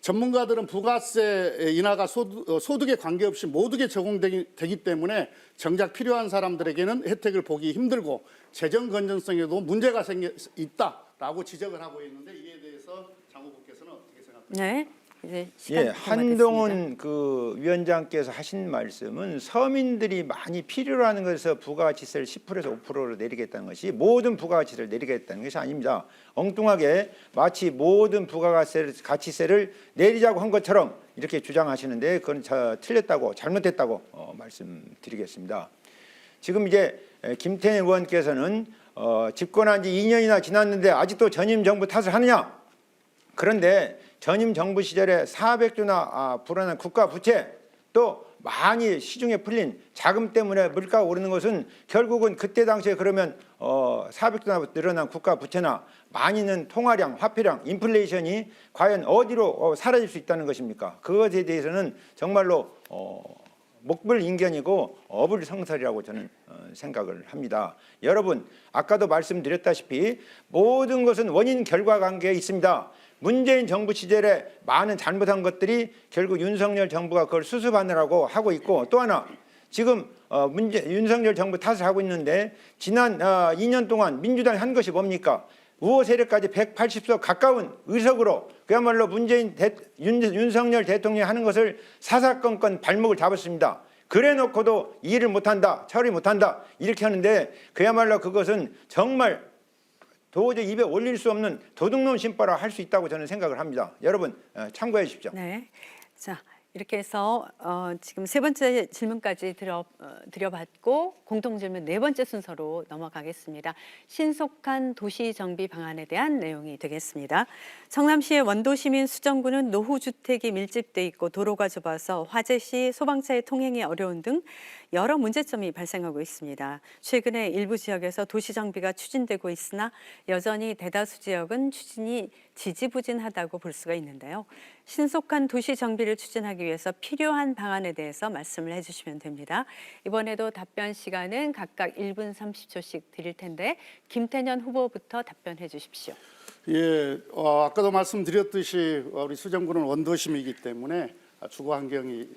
전문가들은 부가세 인하가 소득에 관계없이 모두에 적용되기 때문에 정작 필요한 사람들에게는 혜택을 보기 힘들고 재정 건전성에도 문제가 있다라고 지적을 하고 있는데 이에 대해서 장 후보께서는 어떻게 생각하십니까? 네. 이제 예, 시간이 한동훈 그 위원장께서 하신 말씀은 서민들이 많이 필요로 하는 것에서 부가가치세를 10%에서 5%로 내리겠다는 것이 모든 부가가치세를 내리겠다는 것이 아닙니다. 엉뚱하게 마치 모든 부가가치세를 내리자고 한 것처럼 이렇게 주장하시는데 그건 틀렸다고 잘못했다고 말씀드리겠습니다. 지금 이제 김태년 의원께서는 집권한 지 2년이나 지났는데 아직도 전임 정부 탓을 하느냐? 그런데 전임 정부 시절에 400조나 불어난 국가 부채 또 많이 시중에 풀린 자금 때문에 물가가 오르는 것은 결국은 그때 당시에 그러면 400조나 늘어난 국가 부채나 많이 는 통화량, 화폐량, 인플레이션이 과연 어디로 사라질 수 있다는 것입니까? 그것에 대해서는 정말로 목불인견이고 어불성설이라고 저는 생각을 합니다. 여러분, 아까도 말씀드렸다시피 모든 것은 원인 결과 관계에 있습니다. 문재인 정부 시절에 많은 잘못한 것들이 결국 윤석열 정부가 그걸 수습하느라고 하고 있고 또 하나 지금 윤석열 정부 탓을 하고 있는데 지난 2년 동안 민주당이 한 것이 뭡니까? 우호 세력까지 180석 가까운 의석으로 그야말로 윤석열 대통령이 하는 것을 사사건건 발목을 잡았습니다. 그래 놓고도 일을 못한다, 처리 못한다 이렇게 하는데 그야말로 그것은 정말 도저히 입에 올릴 수 없는 도둑놈 신바라 할 수 있다고 저는 생각을 합니다. 여러분 참고해 주십시오. 네. 자, 이렇게 해서 지금 세 번째 질문까지 드려봤고 공통 질문 네 번째 순서로 넘어가겠습니다. 신속한 도시 정비 방안에 대한 내용이 되겠습니다. 성남시의 원도시민 수정구는 노후 주택이 밀집돼 있고 도로가 좁아서 화재 시 소방차의 통행이 어려운 등 여러 문제점이 발생하고 있습니다. 최근에 일부 지역에서 도시 정비가 추진되고 있으나 여전히 대다수 지역은 추진이 지지부진하다고 볼 수가 있는데요. 신속한 도시 정비를 추진하기 위해서 필요한 방안에 대해서 말씀을 해주시면 됩니다. 이번에도 답변 시간은 각각 1분 30초씩 드릴 텐데 김태년 후보부터 답변해 주십시오. 예, 아까도 말씀드렸듯이 우리 수정구는 원도심이기 때문에 주거 환경이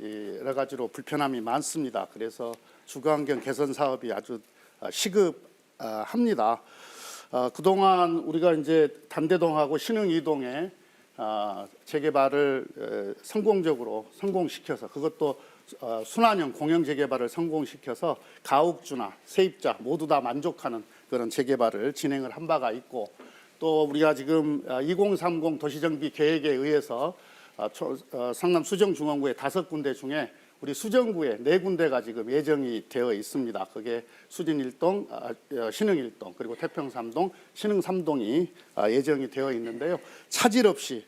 여러 가지로 불편함이 많습니다. 그래서 주거 환경 개선 사업이 아주 시급합니다. 그동안 우리가 이제 단대동하고 신흥 이동에 재개발을 성공시켜서 그것도 순환형 공영 재개발을 성공시켜서 가옥주나 세입자 모두 다 만족하는 그런 재개발을 진행을 한 바가 있고 또 우리가 지금 2030 도시정비 계획에 의해서 성남 수정중앙구의 5군데 중에 우리 수정구에 4군데가 지금 예정이 되어 있습니다. 그게 수진 1동, 신흥 1동, 그리고 태평 3동, 신흥 3동이 예정이 되어 있는데요. 차질 없이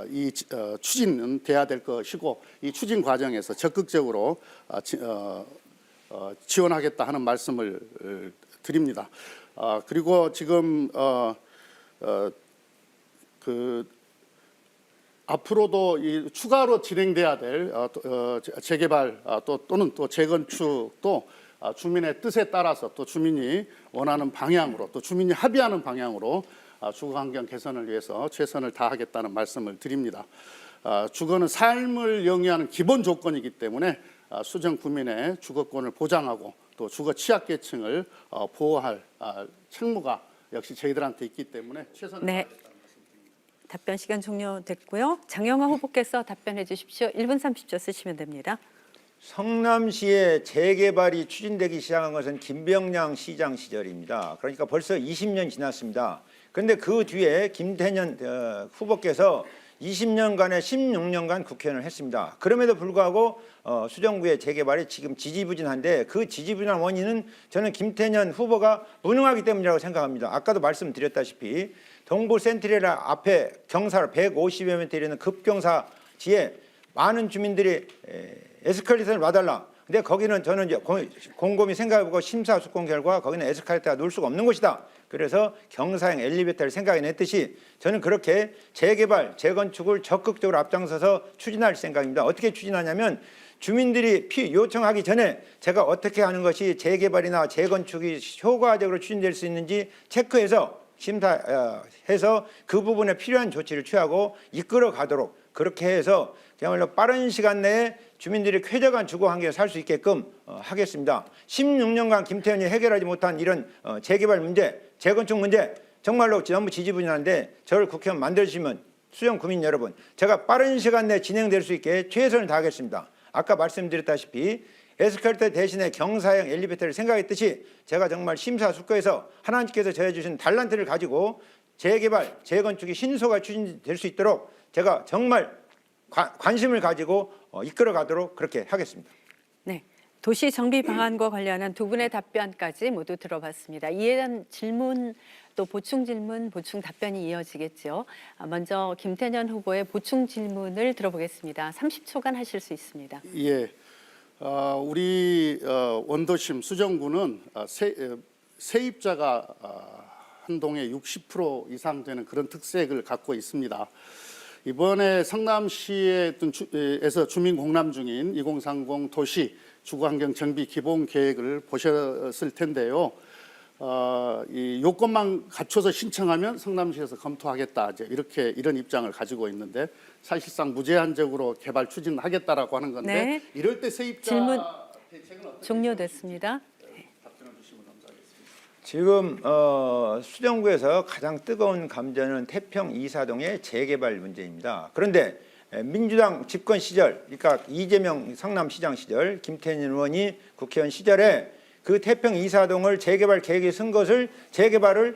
이 추진은 돼야 될 것이고 이 추진 과정에서 적극적으로 지원하겠다 하는 말씀을 드립니다. 그리고 지금 앞으로도 이 추가로 진행돼야 될 재개발 또는 또 재건축도 주민의 뜻에 따라서 또 주민이 원하는 방향으로 또 주민이 합의하는 방향으로 주거환경 개선을 위해서 최선을 다하겠다는 말씀을 드립니다. 주거는 삶을 영위하는 기본 조건이기 때문에 수정 구민의 주거권을 보장하고 또 주거 취약계층을 보호할 책무가 역시 저희들한테 있기 때문에 최선을 다하겠다. 답변 시간 종료됐고요. 장영화 후보께서 답변해 주십시오. 1분 30초 쓰시면 됩니다. 성남시의 재개발이 추진되기 시작한 것은 김병량 시장 시절입니다. 그러니까 벌써 20년 지났습니다. 그런데 그 뒤에 김태년 후보께서 20년간에 16년간 국회의원을 했습니다. 그럼에도 불구하고 수정구의 재개발이 지금 지지부진한데 그 지지부진한 원인은 저는 김태년 후보가 무능하기 때문이라고 생각합니다. 아까도 말씀드렸다시피 동부 센트럴 앞에 경사로 150여 미터 이르는 급경사지에 많은 주민들이 에스컬레이터를 놔달라. 근데 거기는 저는 이제 곰곰이 생각해보고 심사숙고한 결과 거기는 에스컬레이터가 놓을 수가 없는 곳이다. 그래서 경사형 엘리베이터를 생각해냈듯이 저는 그렇게 재개발, 재건축을 적극적으로 앞장서서 추진할 생각입니다. 어떻게 추진하냐면 주민들이 요청하기 전에 제가 어떻게 하는 것이 재개발이나 재건축이 효과적으로 추진될 수 있는지 체크해서 심사해서 그 부분에 필요한 조치를 취하고 이끌어 가도록 그렇게 해서 그야말로 빠른 시간 내에 주민들이 쾌적한 주거 환경에 살 수 있게끔 하겠습니다. 16년간 김태현이 해결하지 못한 이런 재개발 문제, 재건축 문제 정말로 너무 지지부진한데 저를 국회의원 만들어주시면 수정 구민 여러분, 제가 빠른 시간 내에 진행될 수 있게 최선을 다하겠습니다. 아까 말씀드렸다시피 에스컬레이터 대신에 경사형 엘리베이터를 생각했듯이 제가 정말 심사숙고해서 하나님께서 저해 주신 달란트를 가지고 재개발, 재건축이 신속하게 추진될 수 있도록 제가 정말 관심을 가지고 이끌어 가도록 그렇게 하겠습니다. 네. 도시 정비 방안과 관련한 두 분의 답변까지 모두 들어봤습니다. 이에 대한 질문 또 보충 질문, 보충 답변이 이어지겠죠. 먼저 김태년 후보의 보충 질문을 들어보겠습니다. 30초간 하실 수 있습니다. 예, 우리 원도심 수정구는 세입자가 한 동에 60% 이상 되는 그런 특색을 갖고 있습니다. 이번에 성남시에서 주민 공람 중인 2030 도시 주거환경 정비 기본 계획을 보셨을 텐데요. 이 요건만 갖춰서 신청하면 성남시에서 검토하겠다, 이제 이런 입장을 가지고 있는데 사실상 무제한적으로 개발 추진하겠다라고 하는 건데 네. 이럴 때 세입자 질문 대책은 어떻게 종료됐습니다. 답변을 주시면 감사하겠습니다. 지금 수정구에서 가장 뜨거운 감전은 태평 이사동의 재개발 문제입니다. 그런데 민주당 집권 시절, 그러니까 이재명 성남시장 시절, 김태년 의원이 국회의원 시절에 그 태평 이사동을 재개발 계획에 쓴 것을 재개발을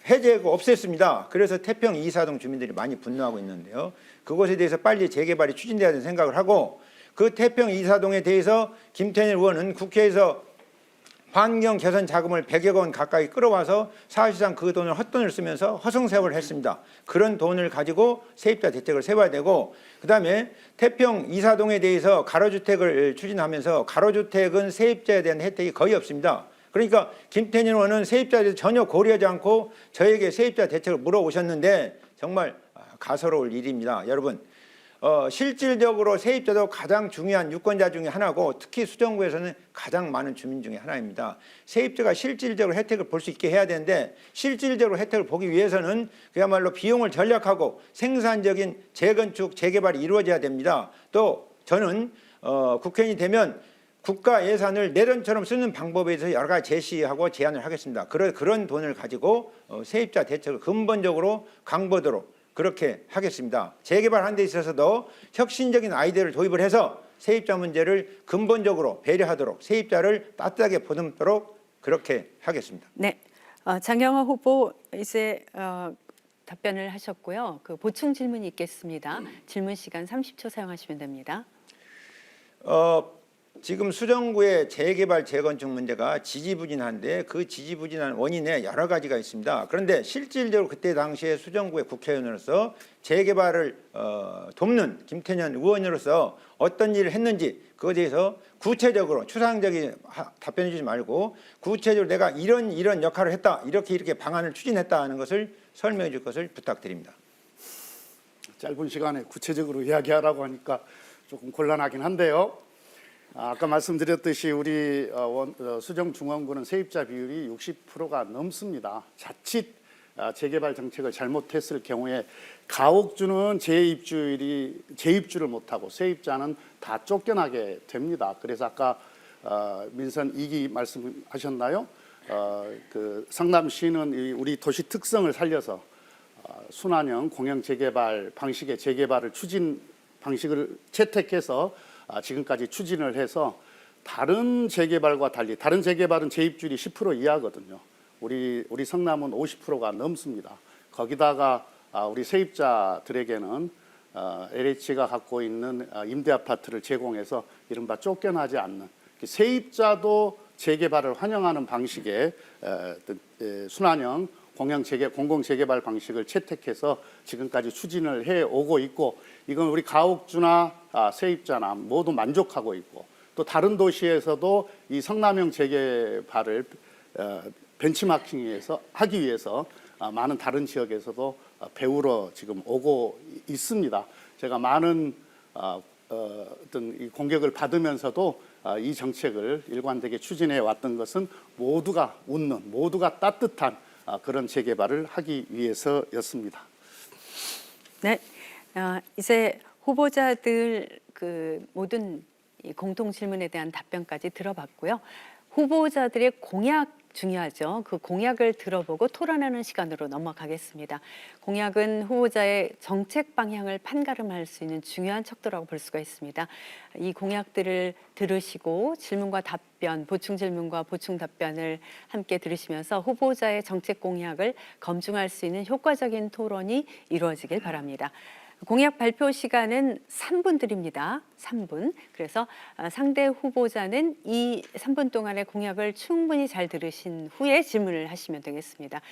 해제하고 없앴습니다. 그래서 태평 이사동 주민들이 많이 분노하고 있는데요. 그것에 대해서 빨리 재개발이 추진돼야 된다는 생각을 하고 그 태평 이사동에 대해서 김태년 의원은 국회에서 환경 개선 자금을 100여 원 가까이 끌어와서 사실상 그 돈을 헛돈을 쓰면서 허송세월을 했습니다. 그런 돈을 가지고 세입자 대책을 세워야 되고 그다음에 태평 이사동에 대해서 가로주택을 추진하면서 가로주택은 세입자에 대한 혜택이 거의 없습니다. 그러니까 김태년 의원은 세입자에 대해서 전혀 고려하지 않고 저에게 세입자 대책을 물어보셨는데 정말 가소로울 일입니다. 여러분, 실질적으로 세입자도 가장 중요한 유권자 중에 하나고 특히 수정구에서는 가장 많은 주민 중에 하나입니다. 세입자가 실질적으로 혜택을 볼 수 있게 해야 되는데 실질적으로 혜택을 보기 위해서는 그야말로 비용을 절약하고 생산적인 재건축, 재개발이 이루어져야 됩니다. 또 저는 국회의원이 되면 국가 예산을 내년처럼 쓰는 방법에 대해서 여러 가지 제시하고 제안을 하겠습니다. 그런 돈을 가지고 세입자 대책을 근본적으로 강보도록 그렇게 하겠습니다. 재개발하는 데 있어서도 혁신적인 아이디어를 도입을 해서 세입자 문제를 근본적으로 배려하도록 세입자를 따뜻하게 보듬도록 그렇게 하겠습니다. 네, 장경화 후보 이제 답변을 하셨고요. 그 보충 질문이 있겠습니다. 질문 시간 30초 사용하시면 됩니다. 지금 수정구의 재개발 재건축 문제가 지지부진한데 그 지지부진한 원인에 여러 가지가 있습니다. 그런데 실질적으로 그때 당시에 수정구의 국회의원으로서 재개발을 돕는 김태년 의원으로서 어떤 일을 했는지 그것에 대해서 구체적으로 추상적인 답변해 주지 말고 구체적으로 내가 이런 역할을 했다, 이렇게 방안을 추진했다 하는 것을 설명해 줄 것을 부탁드립니다. 짧은 시간에 구체적으로 이야기하라고 하니까 조금 곤란하긴 한데요. 아까 말씀드렸듯이 우리 수정중원구는 세입자 비율이 60%가 넘습니다. 자칫 재개발 정책을 잘못했을 경우에 가옥주는 재입주를 못하고 세입자는 다 쫓겨나게 됩니다. 그래서 아까 민선 2기 말씀하셨나요? 그 성남시는 우리 도시 특성을 살려서 순환형 공영 재개발 방식의 재개발을 추진 방식을 채택해서 지금까지 추진을 해서 다른 재개발과 달리 다른 재개발은 재입주율이 10% 이하거든요. 우리 성남은 50%가 넘습니다. 거기다가 우리 세입자들에게는 LH가 갖고 있는 임대 아파트를 제공해서 이른바 쫓겨나지 않는 세입자도 재개발을 환영하는 방식의 순환형 공공 재개발 방식을 채택해서 지금까지 추진을 해 오고 있고 이건 우리 가옥주나 세입자나 모두 만족하고 있고 또 다른 도시에서도 이 성남형 재개발을 벤치마킹해서 하기 위해서 많은 다른 지역에서도 배우러 지금 오고 있습니다. 제가 많은 어떤 이 공격을 받으면서도 이 정책을 일관되게 추진해 왔던 것은 모두가 웃는, 모두가 따뜻한 그런 재개발을 하기 위해서였습니다. 네, 이제 후보자들 그 모든 이 공통 질문에 대한 답변까지 들어봤고요. 후보자들의 공약 중요하죠. 그 공약을 들어보고 토론하는 시간으로 넘어가겠습니다. 공약은 후보자의 정책 방향을 판가름할 수 있는 중요한 척도라고 볼 수가 있습니다. 이 공약들을 들으시고 질문과 답변, 보충 질문과 보충 답변을 함께 들으시면서 후보자의 정책 공약을 검증할 수 있는 효과적인 토론이 이루어지길 바랍니다. 공약 발표 시간은 3분 드립니다. 3분. 그래서 상대 후보자는 이 3분 동안의 공약을 충분히 잘 들으신 후에 질문을 하시면 되겠습니다.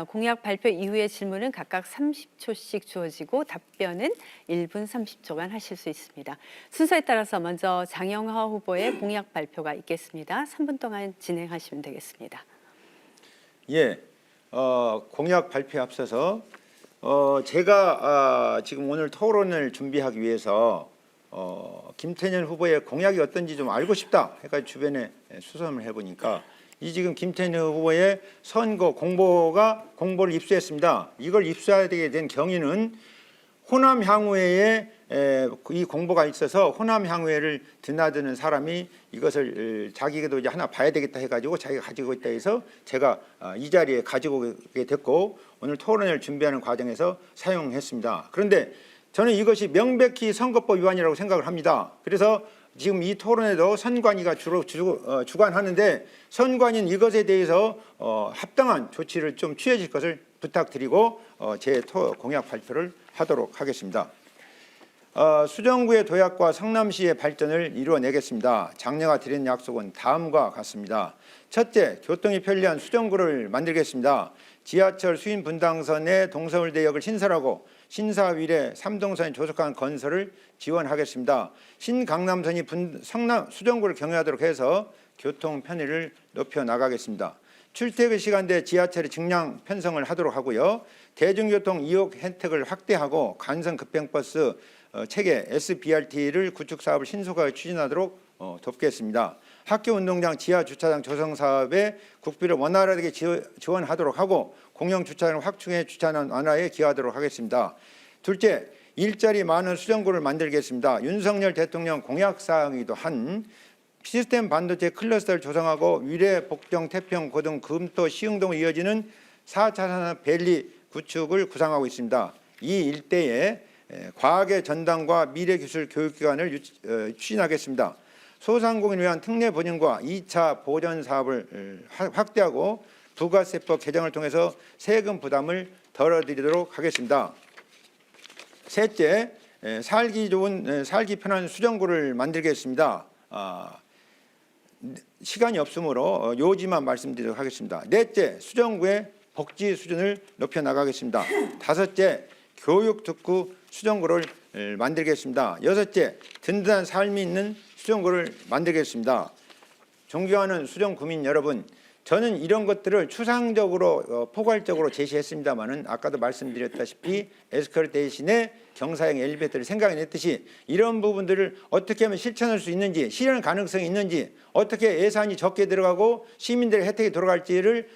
공약 발표 이후의 질문은 각각 30초씩 주어지고 답변은 1분 30초간 하실 수 있습니다. 순서에 따라서 먼저 장영하 후보의 공약 발표가 있겠습니다. 3분 동안 진행하시면 되겠습니다. 예, 공약 발표에 앞서서 제가 지금 오늘 토론을 준비하기 위해서 김태년 후보의 공약이 어떤지 좀 알고 싶다 해가지고 주변에 수소문을 해보니까 이 지금 김태년 후보의 선거 공보를 입수했습니다. 이걸 입수하게 된 경위는 호남 향후회에 이 공보가 있어서 호남 향후회를 드나드는 사람이 이것을 자기도 이제 하나 봐야 되겠다 해가지고 자기가 가지고 있다 해서 제가 이 자리에 가지고 오게 됐고 오늘 토론을 준비하는 과정에서 사용했습니다. 그런데 저는 이것이 명백히 선거법 위반이라고 생각을 합니다. 그래서 지금 이 토론에도 선관위가 주로 주관하는데 선관위는 이것에 대해서 합당한 조치를 좀 취해 줄 것을 부탁드리고 제 공약 발표를 하도록 하겠습니다. 수정구의 도약과 성남시의 발전을 이루어내겠습니다. 장래가 드린 약속은 다음과 같습니다. 첫째, 교통이 편리한 수정구를 만들겠습니다. 지하철 수인 분당선의 동서울대역을 신설하고 신사위례 3동선의 조속한 건설을 지원하겠습니다. 신강남선이 수정구를 경유하도록 해서 교통 편의를 높여 나가겠습니다. 출퇴근 시간대 지하철의 증량 편성을 하도록 하고요. 대중교통 이용 혜택을 확대하고 간선 급행버스 체계 SBRT를 구축 사업을 신속하게 추진하도록 돕겠습니다. 학교 운동장 지하 주차장 조성 사업에 국비를 원활하게 지원하도록 하고 공영 주차장을 확충해 주차난 완화에 기여하도록 하겠습니다. 둘째, 일자리 많은 수정구를 만들겠습니다. 윤석열 대통령 공약 사항이기도 한 시스템 반도체 클러스터를 조성하고 위례, 복정, 태평, 고등, 금토, 시흥동을 이어지는 4차 산업 밸리 구축을 구상하고 있습니다. 이 일대에 과학의 전당과 미래기술 교육기관을 추진하겠습니다. 소상공인을 위한 특례 본연과 2차 보전 사업을 확대하고 부가세법 개정을 통해서 세금 부담을 덜어드리도록 하겠습니다. 셋째, 살기 좋은 살기 편한 수정구를 만들겠습니다. 시간이 없으므로 요지만 말씀드리도록 하겠습니다. 넷째, 수정구의 복지 수준을 높여 나가겠습니다. 다섯째, 교육 특구 수정구를 만들겠습니다. 여섯째, 든든한 삶이 있는 수정구를 만들겠습니다. 존경하는 수정구민 여러분, 저는 이런 것들을 추상적으로 포괄적으로 제시했습니다마는 아까도 말씀드렸다시피 에스컬레이터 대신에 경사형 엘리베이터를 생각해냈듯이 이런 부분들을 어떻게 하면 실천할 수 있는지, 실현 가능성이 있는지, 어떻게 예산이 적게 들어가고 시민들의 혜택이 돌아갈지를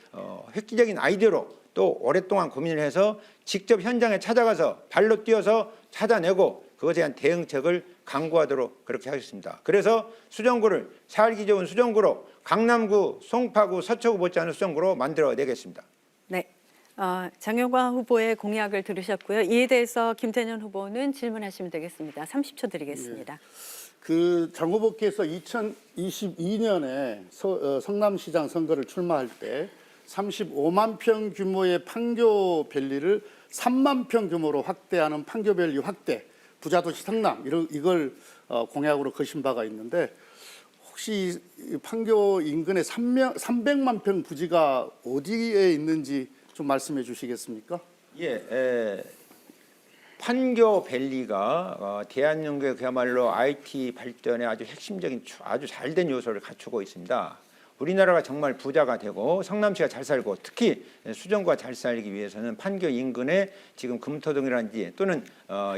획기적인 아이디어로 또 오랫동안 고민을 해서 직접 현장에 찾아가서 발로 뛰어서 찾아내고 그것에 대한 대응책을 강구하도록 그렇게 하겠습니다. 그래서 수정구를 살기 좋은 수정구로 강남구, 송파구, 서초구 못지않은 수정구로 만들어내겠습니다. 네, 장영하 후보의 공약을 들으셨고요. 이에 대해서 김태년 후보는 질문하시면 되겠습니다. 30초 드리겠습니다. 장 후보께서 2022년에 성남시장 선거를 출마할 때 35만 평 규모의 판교 밸리를 3만 평 규모로 확대하는 판교 밸리 확대, 부자도시 성남 이걸 공약으로 거신 바가 있는데 혹시 판교 인근에 300만 평 부지가 어디에 있는지 좀 말씀해 주시겠습니까? 예, 판교 밸리가 대한민국의 그야말로 IT 발전에 아주 핵심적인 아주 잘된 요소를 갖추고 있습니다. 우리나라가 정말 부자가 되고 성남시가 잘 살고 특히 수정구가 잘 살기 위해서는 판교 인근에 지금 금토동이라든지 또는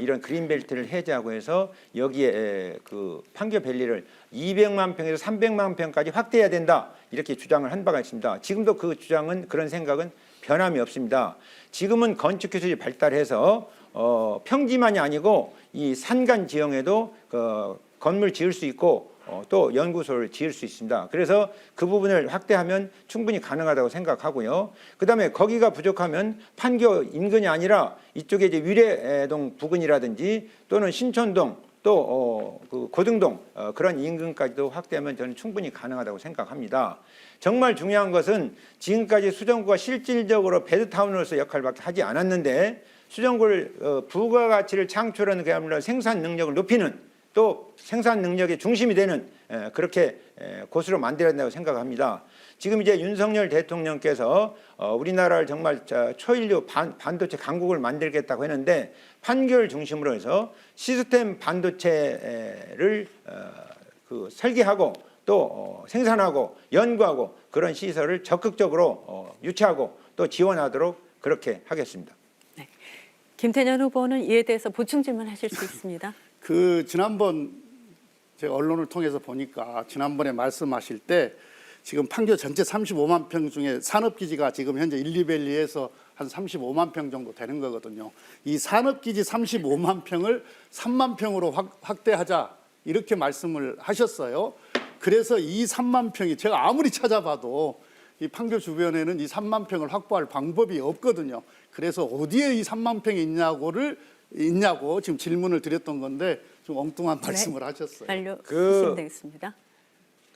이런 그린벨트를 해제하고 해서 여기에 그 판교 밸리를 200만 평에서 300만 평까지 확대해야 된다 이렇게 주장을 한 바가 있습니다. 지금도 그 주장은 그런 생각은 변함이 없습니다. 지금은 건축 기술이 발달해서 평지만이 아니고 이 산간 지형에도 건물 지을 수 있고 또 연구소를 지을 수 있습니다. 그래서 그 부분을 확대하면 충분히 가능하다고 생각하고요. 그다음에 거기가 부족하면 판교 인근이 아니라 이쪽에 이제 위례동 부근이라든지 또는 신촌동 또 그 고등동 그런 인근까지도 확대하면 저는 충분히 가능하다고 생각합니다. 정말 중요한 것은 지금까지 수정구가 실질적으로 베드타운으로서 역할밖에 하지 않았는데 수정구를 부가가치를 창출하는 그야말로 생산 능력을 높이는 또 생산 능력의 중심이 되는 그렇게 곳으로 만들어야 된다고 생각합니다. 지금 이제 윤석열 대통령께서 우리나라를 정말 초인류 반도체 강국을 만들겠다고 했는데 판교를 중심으로 해서 시스템 반도체를 설계하고 또 생산하고 연구하고 그런 시설을 적극적으로 유치하고 또 지원하도록 그렇게 하겠습니다. 네. 김태년 후보는 이에 대해서 보충 질문하실 수 있습니다. 지난번 제가 언론을 통해서 보니까 지난번에 말씀하실 때 지금 판교 전체 35만 평 중에 산업기지가 지금 현재 1, 2밸리에서 한 35만 평 정도 되는 거거든요. 이 산업기지 35만 평을 3만 평으로 확대하자 이렇게 말씀을 하셨어요. 그래서 이 3만 평이 제가 아무리 찾아봐도 이 판교 주변에는 이 3만 평을 확보할 방법이 없거든요. 그래서 어디에 이 3만 평이 있냐고 지금 질문을 드렸던 건데 좀 엉뚱한 말씀을 하셨어요. 알려주시면 되겠습니다.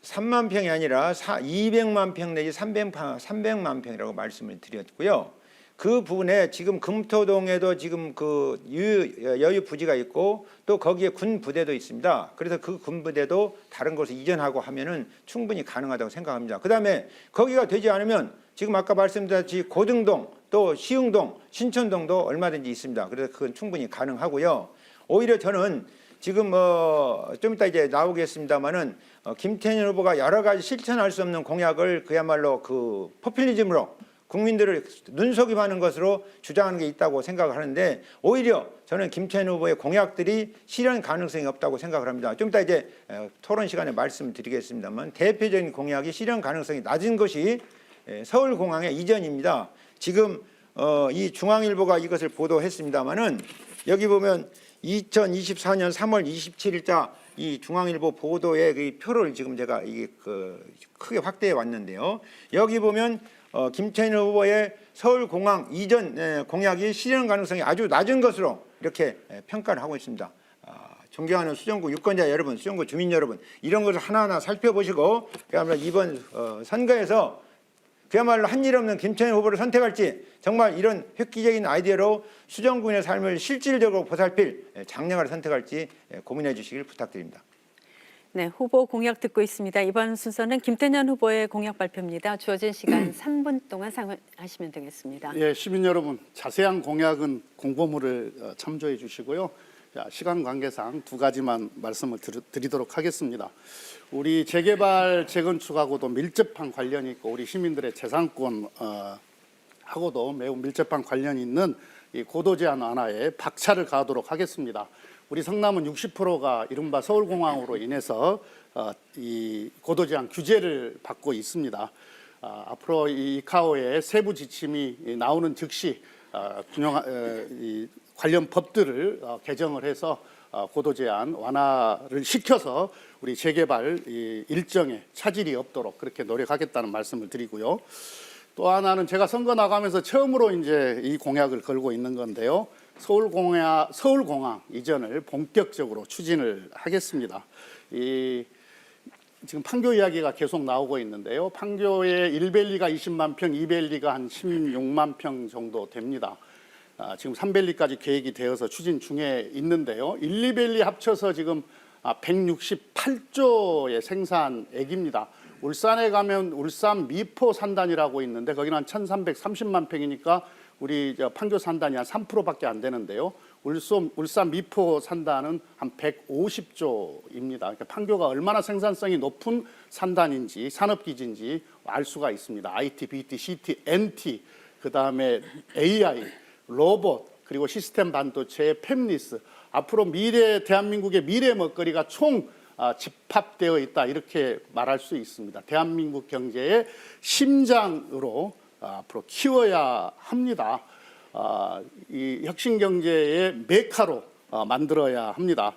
3만 평이 아니라 200만 평 내지 300만 평이라고 말씀을 드렸고요. 그 부분에 지금 금토동에도 지금 그 여유 부지가 있고 또 거기에 군 부대도 있습니다. 그래서 그 군 부대도 다른 곳에 이전하고 하면은 충분히 가능하다고 생각합니다. 그다음에 거기가 되지 않으면 지금 아까 말씀드렸듯이 고등동 또 시흥동 신촌동도 얼마든지 있습니다. 그래서 그건 충분히 가능하고요. 오히려 저는 지금 좀 이따 이제 나오겠습니다만은 김태년 후보가 여러 가지 실천할 수 없는 공약을 그야말로 그 포퓰리즘으로 국민들을 눈속임하는 것으로 주장하는 게 있다고 생각을 하는데 오히려 저는 김태년 후보의 공약들이 실현 가능성이 없다고 생각을 합니다. 좀 이따 이제 토론 시간에 말씀드리겠습니다만 대표적인 공약이 실현 가능성이 낮은 것이 서울공항의 이전입니다. 지금 이 중앙일보가 이것을 보도했습니다만은 여기 보면 2024년 3월 27일자 이 중앙일보 보도의 그 표를 지금 제가 이게 크게 확대해 왔는데요. 여기 보면 김태년 후보의 서울공항 이전 공약이 실현 가능성이 아주 낮은 것으로 이렇게 평가를 하고 있습니다. 존경하는 수정구 유권자 여러분, 수정구 주민 여러분, 이런 것을 하나하나 살펴보시고 그야말로 이번 선거에서 그야말로 한 일 없는 김태년 후보를 선택할지 정말 이런 획기적인 아이디어로 수정구인의 삶을 실질적으로 보살필 장량을 선택할지 고민해 주시길 부탁드립니다. 네, 후보 공약 듣고 있습니다. 이번 순서는 김태년 후보의 공약 발표입니다. 주어진 시간 3분 동안 상하시면 되겠습니다. 예, 시민 여러분, 자세한 공약은 공보물을 참조해 주시고요. 시간 관계상 두 가지만 말씀을 드리도록 하겠습니다. 우리 재개발, 재건축하고도 밀접한 관련이 있고 우리 시민들의 재산권 하고도 매우 밀접한 관련이 있는 이 고도 제한 완화에 박차를 가하도록 하겠습니다. 우리 성남은 60%가 이른바 서울공항으로 인해서 이 고도 제한 규제를 받고 있습니다. 앞으로 이 이카오의 세부 지침이 나오는 즉시 이 관련 법들을 개정을 해서 고도 제한 완화를 시켜서 우리 재개발 일정에 차질이 없도록 그렇게 노력하겠다는 말씀을 드리고요. 또 하나는 제가 선거 나가면서 처음으로 이제 이 공약을 걸고 있는 건데요. 서울공항 이전을 본격적으로 추진을 하겠습니다. 지금 판교 이야기가 계속 나오고 있는데요. 판교의 1밸리가 20만 평, 2밸리가 한 16만 평 정도 됩니다. 지금 3밸리까지 계획이 되어서 추진 중에 있는데요. 1, 2밸리 합쳐서 지금 168조의 생산액입니다. 울산에 가면 울산 미포 산단이라고 있는데 거기는 한 1,330만 평이니까 우리 판교 산단이 한 3%밖에 안 되는데요. 울산 미포 산단은 한 150조입니다. 그러니까 판교가 얼마나 생산성이 높은 산단인지 산업기지인지 알 수가 있습니다. IT, BT, CT, NT, 그다음에 AI, 로봇, 그리고 시스템 반도체, 팹리스, 앞으로 대한민국의 미래 먹거리가 총 집합되어 있다 이렇게 말할 수 있습니다. 대한민국 경제의 심장으로 앞으로 키워야 합니다. 이 혁신 경제의 메카로 만들어야 합니다.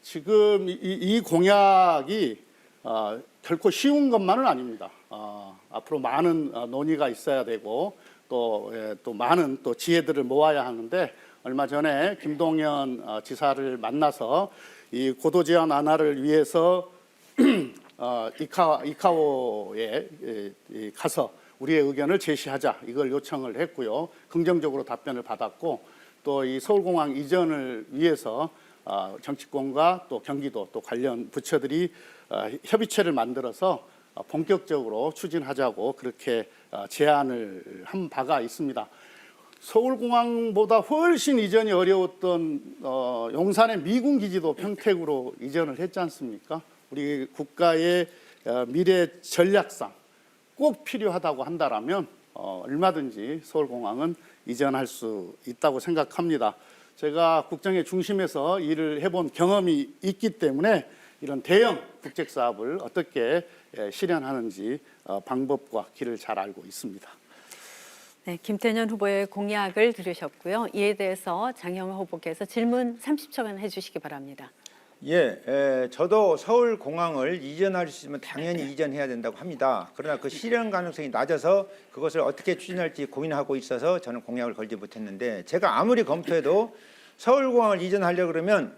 지금 이 공약이 결코 쉬운 것만은 아닙니다. 앞으로 많은 논의가 있어야 되고 또 많은 또 지혜들을 모아야 하는데, 얼마 전에 김동연 지사를 만나서 이 고도 제한 완화를 위해서 이카오에 가서 우리의 의견을 제시하자, 이걸 요청을 했고요. 긍정적으로 답변을 받았고, 또 이 서울공항 이전을 위해서 정치권과 또 경기도 또 관련 부처들이 협의체를 만들어서 본격적으로 추진하자고 그렇게 제안을 한 바가 있습니다. 서울공항보다 훨씬 이전이 어려웠던 용산의 미군 기지도 평택으로 이전을 했지 않습니까? 우리 국가의 미래 전략상 꼭 필요하다고 한다라면 얼마든지 서울공항은 이전할 수 있다고 생각합니다. 제가 국정의 중심에서 일을 해본 경험이 있기 때문에 이런 대형 국책 사업을 어떻게 실현하는지 방법과 길을 잘 알고 있습니다. 네, 김태년 후보의 공약을 들으셨고요. 이에 대해서 장영호 후보께서 질문 30초간 해주시기 바랍니다. 예, 저도 서울공항을 이전할 수 있으면 당연히 이전해야 된다고 합니다. 그러나 그 실현 가능성이 낮아서 그것을 어떻게 추진할지 고민하고 있어서 저는 공약을 걸지 못했는데, 제가 아무리 검토해도 서울공항을 이전하려고 그러면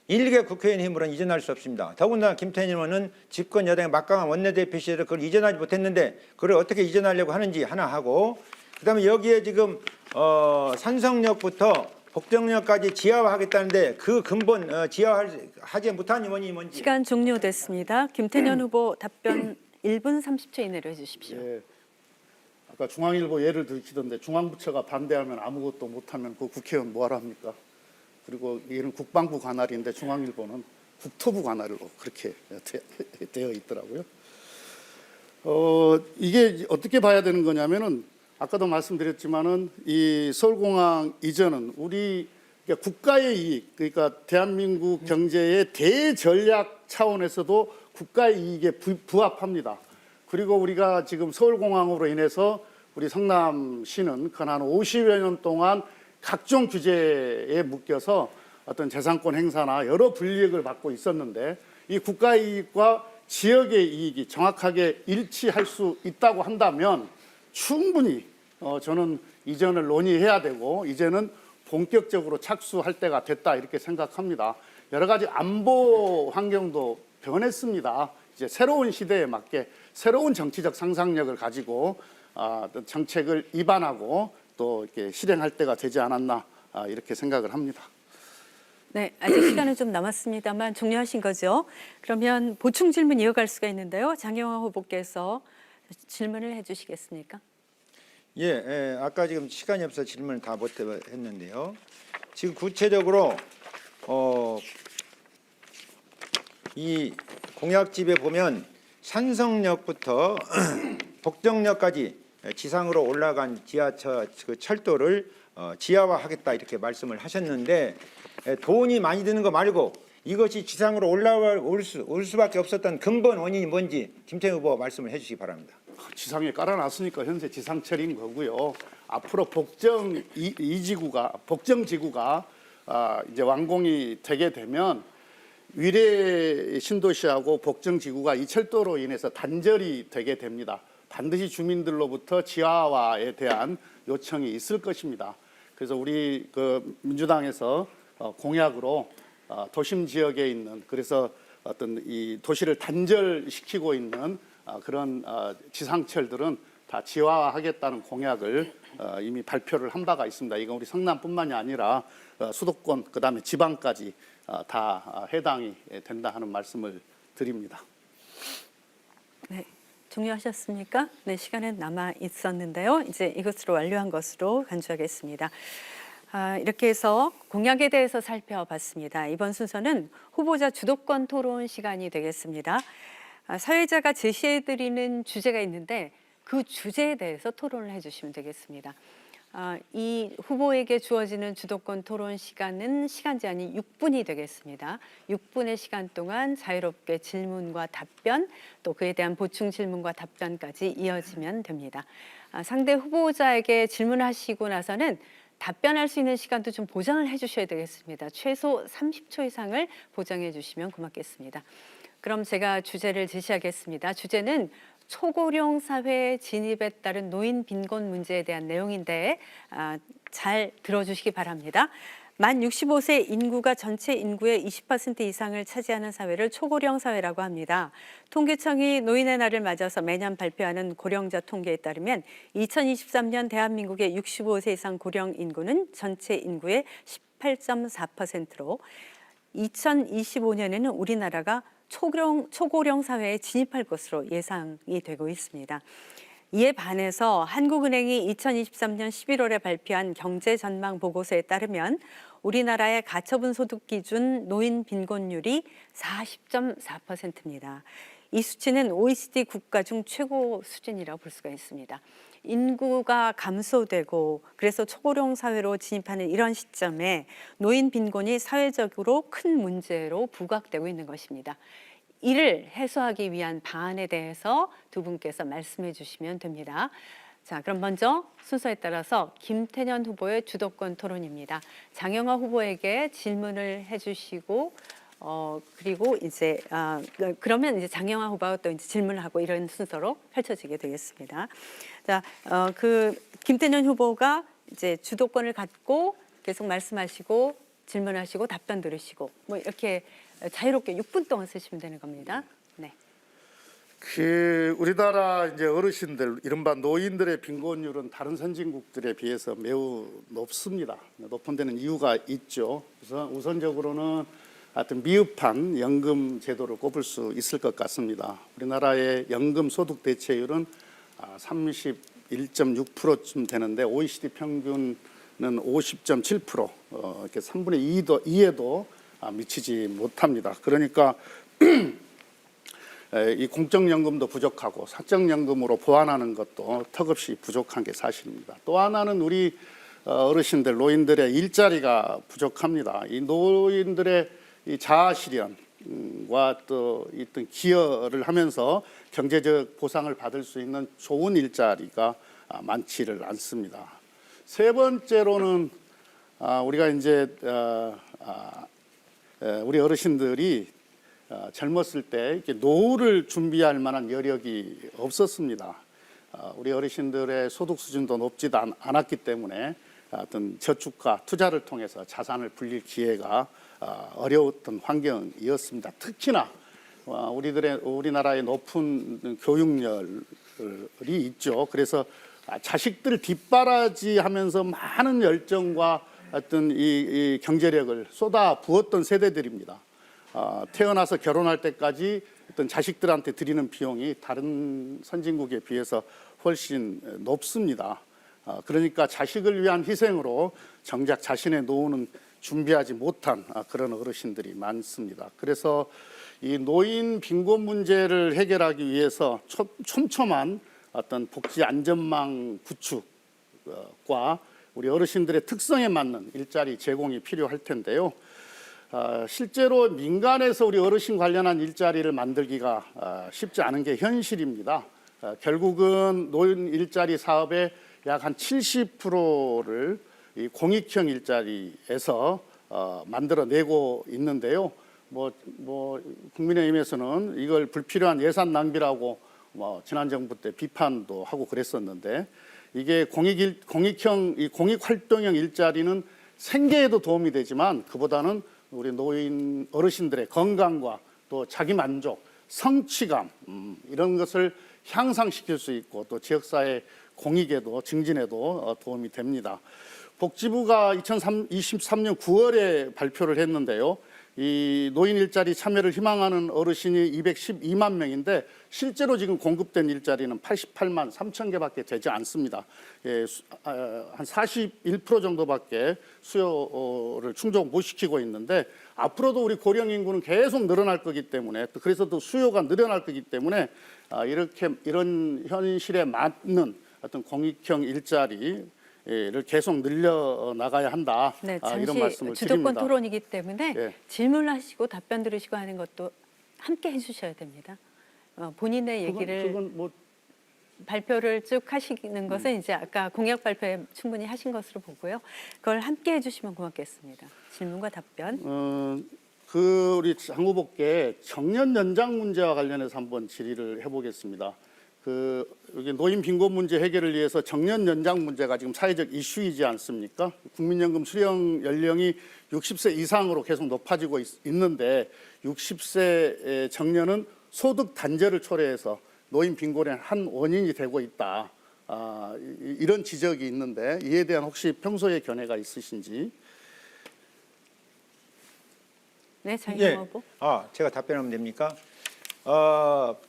일개 국회의원 힘으로는 이전할 수 없습니다. 더군다나 김태년 의원은 집권 여당의 막강한 원내대표 시절에 그걸 이전하지 못했는데 그걸 어떻게 이전하려고 하는지 하나 하고, 그다음에 여기에 지금 산성역부터 복정역까지 지하화하겠다는데 그 근본 지하화하지 못한 원인이 뭔지. 시간 종료됐습니다. 김태년 후보 답변 1분 30초 이내로 해주십시오. 예, 아까 중앙일보 예를 들키던데 중앙부처가 반대하면 아무것도 못하면 그 국회의원 뭐하러 합니까? 그리고 얘는 국방부 관할인데 중앙일보는 국토부 관할로 그렇게 되어 있더라고요. 이게 어떻게 봐야 되는 거냐면은, 아까도 말씀드렸지만은 이 서울공항 이전은 우리 국가의 이익, 그러니까 대한민국 경제의 대전략 차원에서도 국가의 이익에 부합합니다. 그리고 우리가 지금 서울공항으로 인해서 우리 성남시는 한 50여 년 동안 각종 규제에 묶여서 어떤 재산권 행사나 여러 불이익을 받고 있었는데, 이 국가의 이익과 지역의 이익이 정확하게 일치할 수 있다고 한다면 충분히 저는 이전을 논의해야 되고 이제는 본격적으로 착수할 때가 됐다, 이렇게 생각합니다. 여러 가지 안보 환경도 변했습니다. 이제 새로운 시대에 맞게 새로운 정치적 상상력을 가지고 정책을 입안하고 또 이렇게 실행할 때가 되지 않았나, 이렇게 생각을 합니다. 네, 아직 시간은 좀 남았습니다만 종료하신 거죠. 그러면 보충 질문 이어갈 수가 있는데요. 장영호 후보께서 질문을 해주시겠습니까? 예, 아까 지금 시간이 없어서 질문을 다 못 했는데요. 지금 구체적으로 이 공약집에 보면 산성역부터 복정역까지 지상으로 올라간 지하철 철도를 지하화하겠다, 이렇게 말씀을 하셨는데, 돈이 많이 드는 거 말고 이것이 지상으로 올 수밖에 없었던 근본 원인이 뭔지 김태년 후보 말씀을 해주시기 바랍니다. 지상에 깔아놨으니까 현재 지상철인 거고요. 앞으로 복정 지구가 이제 완공이 되게 되면 위례 신도시하고 복정 지구가 이 철도로 인해서 단절이 되게 됩니다. 반드시 주민들로부터 지하화에 대한 요청이 있을 것입니다. 그래서 우리 민주당에서 공약으로 도심 지역에 있는, 그래서 어떤 이 도시를 단절시키고 있는 그런 지상철들은 다 지하화하겠다는 공약을 이미 발표를 한 바가 있습니다. 이건 우리 성남뿐만이 아니라 수도권, 그다음에 지방까지 다 해당이 된다 하는 말씀을 드립니다. 네, 종료하셨습니까? 네, 시간은 남아 있었는데요. 이제 이것으로 완료한 것으로 간주하겠습니다. 이렇게 해서 공약에 대해서 살펴봤습니다. 이번 순서는 후보자 주도권 토론 시간이 되겠습니다. 사회자가 제시해드리는 주제가 있는데 그 주제에 대해서 토론을 해주시면 되겠습니다. 이 후보에게 주어지는 주도권 토론 시간은 시간 제한이 6분이 되겠습니다. 6분의 시간 동안 자유롭게 질문과 답변, 또 그에 대한 보충 질문과 답변까지 이어지면 됩니다. 상대 후보자에게 질문하시고 나서는 답변할 수 있는 시간도 좀 보장을 해주셔야 되겠습니다. 최소 30초 이상을 보장해 주시면 고맙겠습니다. 그럼 제가 주제를 제시하겠습니다. 주제는 초고령 사회 진입에 따른 노인 빈곤 문제에 대한 내용인데 잘 들어주시기 바랍니다. 만 65세 인구가 전체 인구의 20% 이상을 차지하는 사회를 초고령 사회라고 합니다. 통계청이 노인의 날을 맞아서 매년 발표하는 고령자 통계에 따르면 2023년 대한민국의 65세 이상 고령 인구는 전체 인구의 18.4%로 2025년에는 우리나라가 초고령 사회에 진입할 것으로 예상이 되고 있습니다. 이에 반해서 한국은행이 2023년 11월에 발표한 경제전망 보고서에 따르면 우리나라의 가처분 소득 기준 노인 빈곤율이 40.4%입니다. 이 수치는 OECD 국가 중 최고 수준이라고 볼 수가 있습니다. 인구가 감소되고 그래서 초고령 사회로 진입하는 이런 시점에 노인 빈곤이 사회적으로 큰 문제로 부각되고 있는 것입니다. 이를 해소하기 위한 방안에 대해서 두 분께서 말씀해 주시면 됩니다. 자, 그럼 먼저 순서에 따라서 김태년 후보의 주도권 토론입니다. 장영하 후보에게 질문을 해주시고 그리고 이제 그러면 이제 장영하 후보가 또 이제 질문을 하고 이런 순서로 펼쳐지게 되겠습니다. 자, 김태년 후보가 이제 주도권을 갖고 계속 말씀하시고 질문하시고 답변 들으시고 뭐 이렇게 자유롭게 6분 동안 쓰시면 되는 겁니다. 네. 우리나라 이제 어르신들, 이른바 노인들의 빈곤율은 다른 선진국들에 비해서 매우 높습니다. 높은 데는 이유가 있죠. 그래서 우선적으로는 하여튼 미흡한 연금 제도를 꼽을 수 있을 것 같습니다. 우리나라의 연금 소득 대체율은 31.6%쯤 되는데 OECD 평균은 50.7%, 이렇게 3분의 2에도 미치지 못합니다. 그러니까 이 공적연금도 부족하고 사적연금으로 보완하는 것도 턱없이 부족한 게 사실입니다. 또 하나는 우리 어르신들, 노인들의 일자리가 부족합니다. 이 노인들의 이 자아실현과 또 어떤 기여를 하면서 경제적 보상을 받을 수 있는 좋은 일자리가 많지를 않습니다. 세 번째로는 우리가 이제 우리 어르신들이 젊었을 때 이렇게 노후를 준비할 만한 여력이 없었습니다. 우리 어르신들의 소득 수준도 높지도 않았기 때문에 어떤 저축과 투자를 통해서 자산을 불릴 기회가 어려웠던 환경이었습니다. 특히나 우리나라의 높은 교육열이 있죠. 그래서 자식들 뒷바라지하면서 많은 열정과 어떤 이 경제력을 쏟아 부었던 세대들입니다. 태어나서 결혼할 때까지 어떤 자식들한테 드리는 비용이 다른 선진국에 비해서 훨씬 높습니다. 그러니까 자식을 위한 희생으로 정작 자신의 노후는 준비하지 못한 그런 어르신들이 많습니다. 그래서 이 노인 빈곤 문제를 해결하기 위해서 촘촘한 어떤 복지 안전망 구축과 우리 어르신들의 특성에 맞는 일자리 제공이 필요할 텐데요. 실제로 민간에서 우리 어르신 관련한 일자리를 만들기가 쉽지 않은 게 현실입니다. 결국은 노인 일자리 사업의 약 한 70%를 이 공익형 일자리에서 만들어내고 있는데요. 국민의힘에서는 이걸 불필요한 예산 낭비라고 지난 정부 때 비판도 하고 그랬었는데, 이게 공익형 이 공익활동형 일자리는 생계에도 도움이 되지만 그보다는 우리 노인 어르신들의 건강과 또 자기 만족, 성취감 이런 것을 향상시킬 수 있고 또 지역사회 공익에도 증진에도 도움이 됩니다. 복지부가 2023년 9월에 발표를 했는데요. 이 노인 일자리 참여를 희망하는 어르신이 212만 명인데 실제로 지금 공급된 일자리는 88만 3천 개밖에 되지 않습니다. 한 41% 정도밖에 수요를 충족 못 시키고 있는데, 앞으로도 우리 고령 인구는 계속 늘어날 거기 때문에, 그래서 또 수요가 늘어날 거기 때문에 이런 현실에 맞는 어떤 공익형 일자리 계속 늘려 나가야 한다. 네, 이런 잠시 말씀을 주도권 드립니다. 토론이기 때문에 예. 질문하시고 답변 들으시고 하는 것도 함께 해주셔야 됩니다. 본인의 얘기를 그건 뭐 발표를 쭉 하시는 것은 이제 아까 공약 발표에 충분히 하신 것으로 보고요. 그걸 함께 해주시면 고맙겠습니다. 질문과 답변. 우리 장 후보께 정년 연장 문제와 관련해서 한번 질의를 해보겠습니다. 여기 노인 빈곤 문제 해결을 위해서 정년 연장 문제가 지금 사회적 이슈이지 않습니까? 국민연금 수령 연령이 60세 이상으로 계속 높아지고 있는데 60세 정년은 소득 단절을 초래해서 노인 빈곤의 한 원인이 되고 있다. 이런 지적이 있는데 이에 대한 혹시 평소에 견해가 있으신지? 네, 장영 후보. 제가 답변하면 됩니까?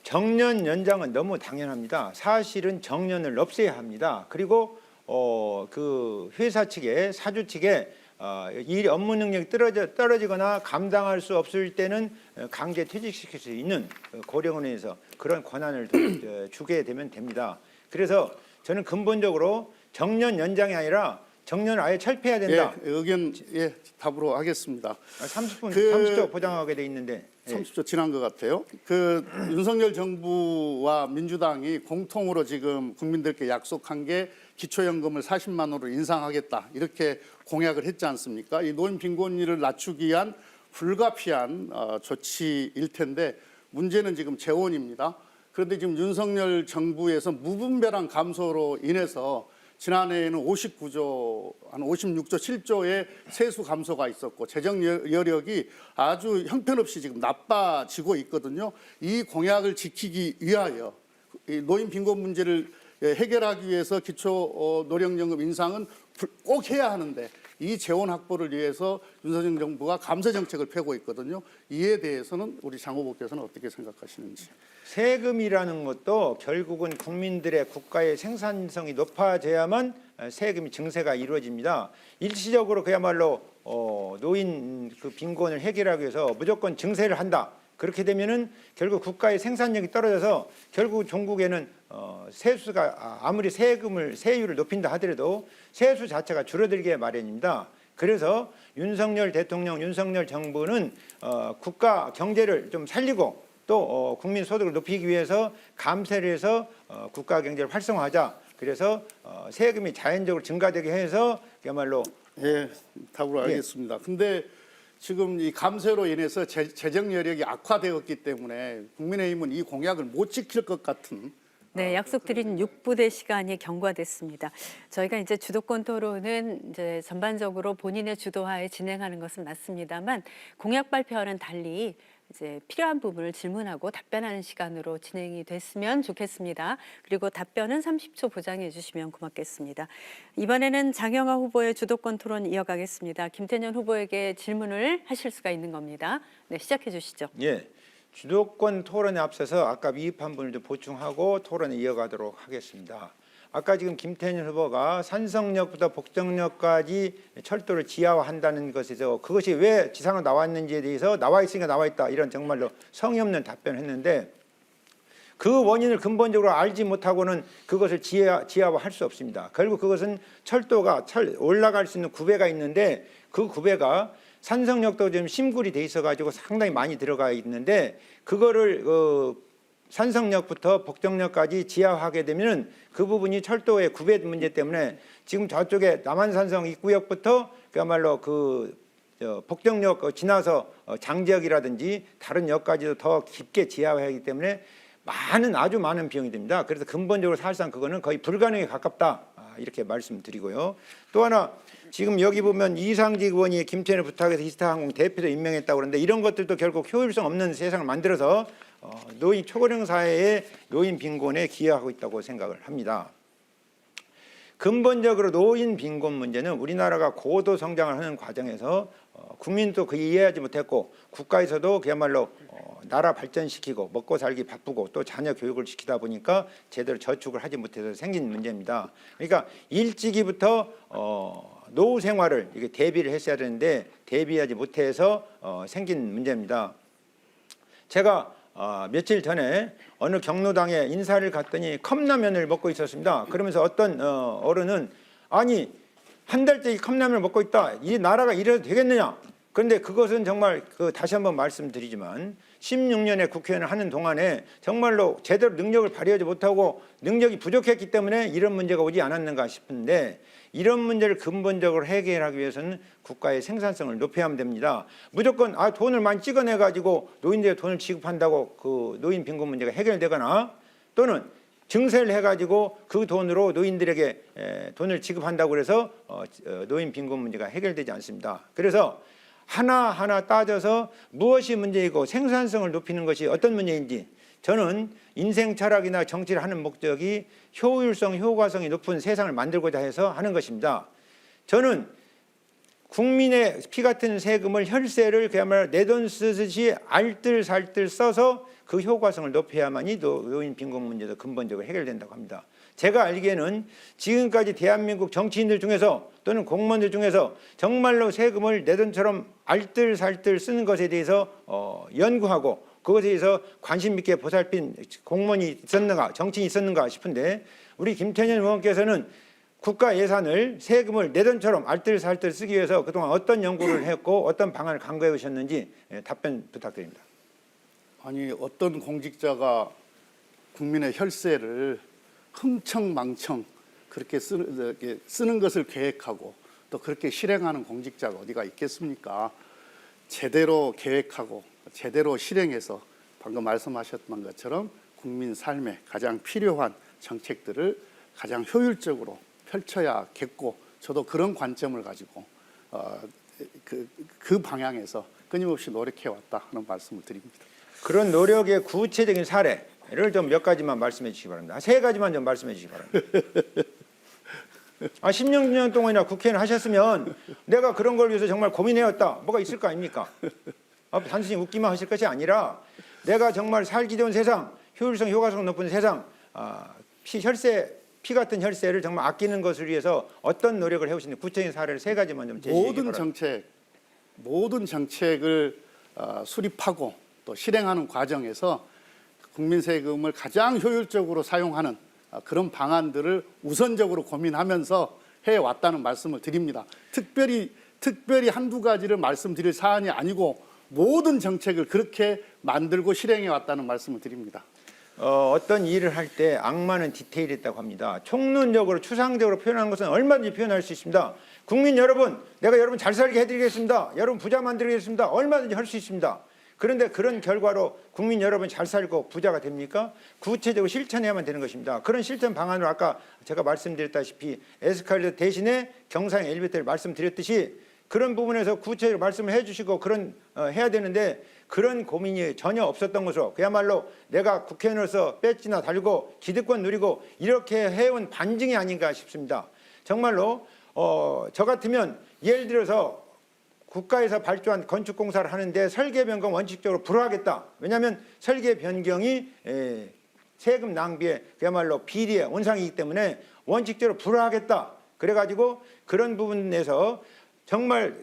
정년 연장은 너무 당연합니다. 사실은 정년을 없애야 합니다. 그리고 그 회사 측에 사주 측에 일 업무 능력이 떨어지거나 감당할 수 없을 때는 강제 퇴직시킬 수 있는 고령원에서 그런 권한을 주게 되면 됩니다. 그래서 저는 근본적으로 정년 연장이 아니라 정년을 아예 철폐해야 된다. 의견 답으로 하겠습니다. 30초 보장하게 돼 있는데 30초 지난 것 같아요. 윤석열 정부와 민주당이 공통으로 지금 국민들께 약속한 게 기초연금을 40만 원으로 인상하겠다 이렇게 공약을 했지 않습니까? 이 노인 빈곤율을 낮추기 위한 불가피한 조치일 텐데 문제는 지금 재원입니다. 그런데 지금 윤석열 정부에서 무분별한 감소로 인해서 지난해에는 56조 7조의 세수 감소가 있었고 재정 여력이 아주 형편없이 지금 나빠지고 있거든요. 이 공약을 지키기 위하여 이 노인 빈곤 문제를 해결하기 위해서 기초 노령연금 인상은 꼭 해야 하는데 이 재원 확보를 위해서 윤석열 정부가 감세 정책을 펴고 있거든요. 이에 대해서는 우리 장 후보께서는 어떻게 생각하시는지. 세금이라는 것도 결국은 국민들의 국가의 생산성이 높아져야만 세금이 증세가 이루어집니다. 일시적으로 그야말로 노인 그 빈곤을 해결하기 위해서 무조건 증세를 한다. 그렇게 되면은 결국 국가의 생산력이 떨어져서 결국 종국에는 세수가 아무리 세율을 높인다 하더라도 세수 자체가 줄어들게 마련입니다. 그래서 윤석열 대통령, 윤석열 정부는 국가 경제를 좀 살리고 또 국민 소득을 높이기 위해서 감세를 해서 국가 경제를 활성화하자. 그래서 세금이 자연적으로 증가되게 해서 그야말로 답으로 알겠습니다. 근데 지금 이 감세로 인해서 재정 여력이 악화되었기 때문에 국민의힘은 이 공약을 못 지킬 것 같은. 네, 약속드린 6부대 시간이 경과됐습니다. 저희가 이제 주도권 토론은 이제 전반적으로 본인의 주도하에 진행하는 것은 맞습니다만 공약 발표와는 달리 이제 필요한 부분을 질문하고 답변하는 시간으로 진행이 됐으면 좋겠습니다. 그리고 답변은 30초 보장해 주시면 고맙겠습니다. 이번에는 장영하 후보의 주도권 토론 이어가겠습니다. 김태년 후보에게 질문을 하실 수가 있는 겁니다. 네, 시작해 주시죠. 예, 주도권 토론에 앞서서 아까 미흡한 부분을 좀 보충하고 토론을 이어가도록 하겠습니다. 아까 지금 김태년 후보가 산성역부터 복정역까지 철도를 지하화한다는 것에서 그것이 왜 지상으로 나왔는지에 대해서 나와 있으니까 나와 있다 이런 정말로 성의 없는 답변을 했는데 그 원인을 근본적으로 알지 못하고는 그것을 지하화할 수 없습니다. 결국 그것은 철도가 올라갈 수 있는 구배가 있는데 그 구배가 산성역도 지금 심굴이 돼 있어가지고 상당히 많이 들어가 있는데 그거를 산성역부터 복정역까지 지하화하게 되면 그 부분이 철도의 구배 문제 때문에 지금 저쪽에 남한산성 입구역부터 그야말로 복정역 지나서 장지역이라든지 다른 역까지도 더 깊게 지하화하기 때문에 아주 많은 비용이 됩니다. 그래서 근본적으로 사실상 그거는 거의 불가능에 가깝다 이렇게 말씀드리고요. 또 하나 지금 여기 보면 이상직 의원이 김태년을 부탁해서 이스타항공 대표도 임명했다고 그러는데 이런 것들도 결국 효율성 없는 세상을 만들어서 노인 초고령 사회의 노인 빈곤에 기여하고 있다고 생각을 합니다. 근본적으로 노인 빈곤 문제는 우리나라가 고도 성장을 하는 과정에서 국민도 그 이해하지 못했고 국가에서도 그야말로 나라 발전시키고 먹고 살기 바쁘고 또 자녀 교육을 시키다 보니까 제대로 저축을 하지 못해서 생긴 문제입니다. 그러니까 일찍이부터 노후 생활을 이게 대비를 했어야 되는데 대비하지 못해서 생긴 문제입니다. 제가 며칠 전에 어느 경로당에 인사를 갔더니 컵라면을 먹고 있었습니다. 그러면서 어떤 어른은 아니 한 달째 이 컵라면을 먹고 있다. 이 나라가 이래도 되겠느냐? 그런데 그것은 정말 다시 한번 말씀드리지만 16년의 국회의원을 하는 동안에 정말로 제대로 능력을 발휘하지 못하고 능력이 부족했기 때문에 이런 문제가 오지 않았는가 싶은데 이런 문제를 근본적으로 해결하기 위해서는 국가의 생산성을 높여야 됩니다. 무조건 돈을 많이 찍어내 가지고 노인들에게 돈을 지급한다고 그 노인 빈곤 문제가 해결되거나 또는 증세를 해가지고 그 돈으로 노인들에게 돈을 지급한다고 해서 노인 빈곤 문제가 해결되지 않습니다. 그래서 하나하나 따져서 무엇이 문제이고 생산성을 높이는 것이 어떤 문제인지 저는 인생 철학이나 정치를 하는 목적이 효율성, 효과성이 높은 세상을 만들고자 해서 하는 것입니다. 저는 국민의 피 같은 세금을 혈세를 그야말로 내 돈 쓰듯이 알뜰살뜰 써서 그 효과성을 높여야만이 노인 빈곤 문제도 근본적으로 해결된다고 합니다. 제가 알기에는 지금까지 대한민국 정치인들 중에서 또는 공무원들 중에서 정말로 세금을 내 돈처럼 알뜰살뜰 쓰는 것에 대해서 연구하고 그것에 대해서 관심 있게 보살핀 공무원이 있었는가 정치인이 있었는가 싶은데 우리 김태년 의원께서는 국가 예산을 세금을 내 돈처럼 알뜰살뜰 쓰기 위해서 그동안 어떤 연구를 했고 어떤 방안을 강구해 오셨는지 답변 부탁드립니다. 아니 어떤 공직자가 국민의 혈세를 흥청망청 그렇게 쓰는 것을 계획하고 또 그렇게 실행하는 공직자가 어디가 있겠습니까? 제대로 계획하고 제대로 실행해서 방금 말씀하셨던 것처럼 국민 삶에 가장 필요한 정책들을 가장 효율적으로 펼쳐야겠고 저도 그런 관점을 가지고 그 방향에서 끊임없이 노력해왔다 하는 말씀을 드립니다. 그런 노력의 구체적인 사례를 좀 몇 가지만 말씀해 주시기 바랍니다. 세 가지만 좀 말씀해 주시기 바랍니다. 16년 동안이나 국회의원 하셨으면 내가 그런 걸 위해서 정말 고민해왔다. 뭐가 있을 거 아닙니까? 단순히 웃기만 하실 것이 아니라 내가 정말 살기 좋은 세상, 효율성, 효과성 높은 세상, 피 같은 혈세를 정말 아끼는 것을 위해서 어떤 노력을 해오시는지 구체적인 사례를 세 가지만 좀 제시해 주시기 바랍니다. 모든 정책을 수립하고 또 실행하는 과정에서 국민 세금을 가장 효율적으로 사용하는 그런 방안들을 우선적으로 고민하면서 해왔다는 말씀을 드립니다. 특별히 한두 가지를 말씀드릴 사안이 아니고 모든 정책을 그렇게 만들고 실행해 왔다는 말씀을 드립니다. 어떤 일을 할 때 악마는 디테일이 있다고 합니다. 총론적으로 추상적으로 표현하는 것은 얼마든지 표현할 수 있습니다. 국민 여러분, 내가 여러분 잘 살게 해드리겠습니다. 여러분 부자 만들겠습니다. 얼마든지 할 수 있습니다. 그런데 그런 결과로 국민 여러분 잘 살고 부자가 됩니까? 구체적으로 실천해야만 되는 것입니다. 그런 실천 방안으로 아까 제가 말씀드렸다시피 에스컬레이터 대신에 경상 엘리베이터를 말씀드렸듯이 그런 부분에서 구체적으로 말씀을 해주시고 그런 해야 되는데 그런 고민이 전혀 없었던 것으로 그야말로 내가 국회의원으로서 배지나 달고 기득권 누리고 이렇게 해온 반증이 아닌가 싶습니다. 정말로 저 같으면 예를 들어서 국가에서 발주한 건축 공사를 하는데 설계 변경 원칙적으로 불허하겠다. 왜냐하면 설계 변경이 세금 낭비에 그야말로 비리의 온상이기 때문에 원칙적으로 불허하겠다. 그래가지고 그런 부분에서 정말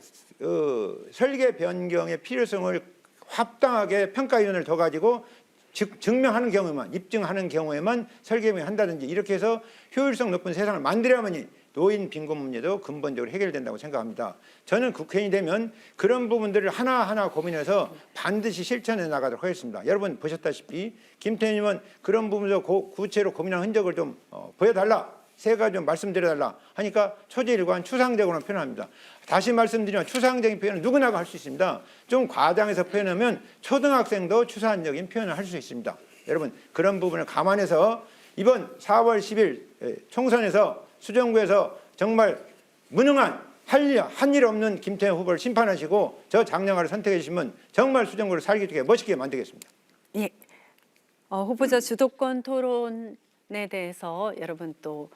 설계 변경의 필요성을 합당하게 평가위원을 둬가지고 증명하는 경우에만 입증하는 경우에만 설계 변경을 한다든지 이렇게 해서 효율성 높은 세상을 만들어야만이 노인 빈곤 문제도 근본적으로 해결된다고 생각합니다. 저는 국회의원이 되면 그런 부분들을 하나하나 고민해서 반드시 실천해 나가도록 하겠습니다. 여러분 보셨다시피 김태현님은 그런 부분에서 구체로 고민한 흔적을 좀 보여달라. 세 가지 좀 말씀드려달라 하니까 초지일관 추상적으로 표현합니다. 다시 말씀드리면 추상적인 표현은 누구나 할 수 있습니다. 좀 과장해서 표현하면 초등학생도 추상적인 표현을 할 수 있습니다. 여러분 그런 부분을 감안해서 이번 4월 10일 총선에서 수정구에서 정말 무능한 한 일 없는 김태현 후보를 심판하시고 저 장량화를 선택해 주시면 정말 수정구를 살기 좋게 멋있게 만들겠습니다. 예. 후보자 주도권 토론에 대해서 여러분 또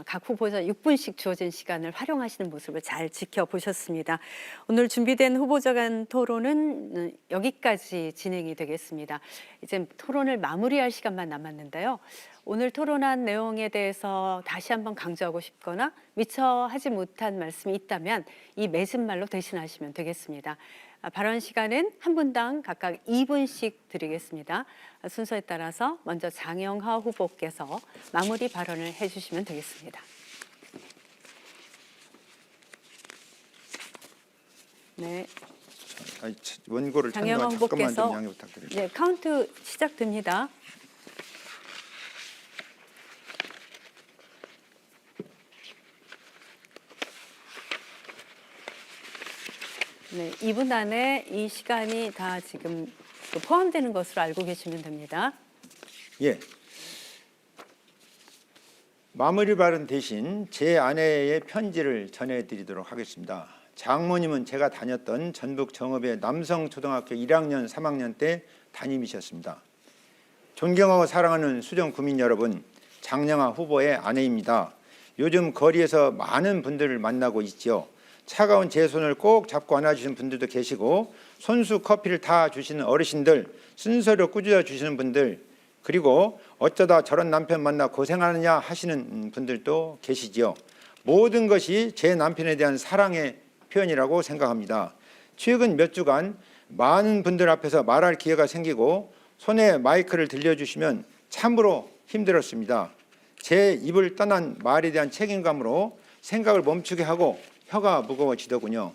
각 후보자 6분씩 주어진 시간을 활용하시는 모습을 잘 지켜보셨습니다. 오늘 준비된 후보자 간 토론은 여기까지 진행이 되겠습니다. 이제 토론을 마무리할 시간만 남았는데요. 오늘 토론한 내용에 대해서 다시 한번 강조하고 싶거나 미처 하지 못한 말씀이 있다면 이 맺은 말로 대신하시면 되겠습니다. 발언 시간은 한 분당 각각 2분씩 드리겠습니다. 순서에 따라서 먼저 장영하 후보께서 마무리 발언을 해주시면 되겠습니다. 네. 원고를 장영원 잠깐만 좀 후보께서 양해 부탁드립니다. 네, 카운트 시작됩니다. 네, 2분 안에 이 시간이 다 지금 포함되는 것으로 알고 계시면 됩니다. 예. 마무리 발언 대신 제 아내의 편지를 전해드리도록 하겠습니다. 장모님은 제가 다녔던 전북 정읍의 남성초등학교 1학년, 3학년 때 담임이셨습니다. 존경하고 사랑하는 수정 구민 여러분, 장영아 후보의 아내입니다. 요즘 거리에서 많은 분들을 만나고 있죠. 차가운 제 손을 꼭 잡고 안아주시는 분들도 계시고 손수 커피를 다 주시는 어르신들, 쓴소리로 꾸짖어 주시는 분들, 그리고 어쩌다 저런 남편 만나 고생하느냐 하시는 분들도 계시지요. 모든 것이 제 남편에 대한 사랑의 표현이라고 생각합니다. 최근 몇 주간 많은 분들 앞에서 말할 기회가 생기고 손에 마이크를 들려주시면 참으로 힘들었습니다. 제 입을 떠난 말에 대한 책임감으로 생각을 멈추게 하고 혀가 무거워지더군요.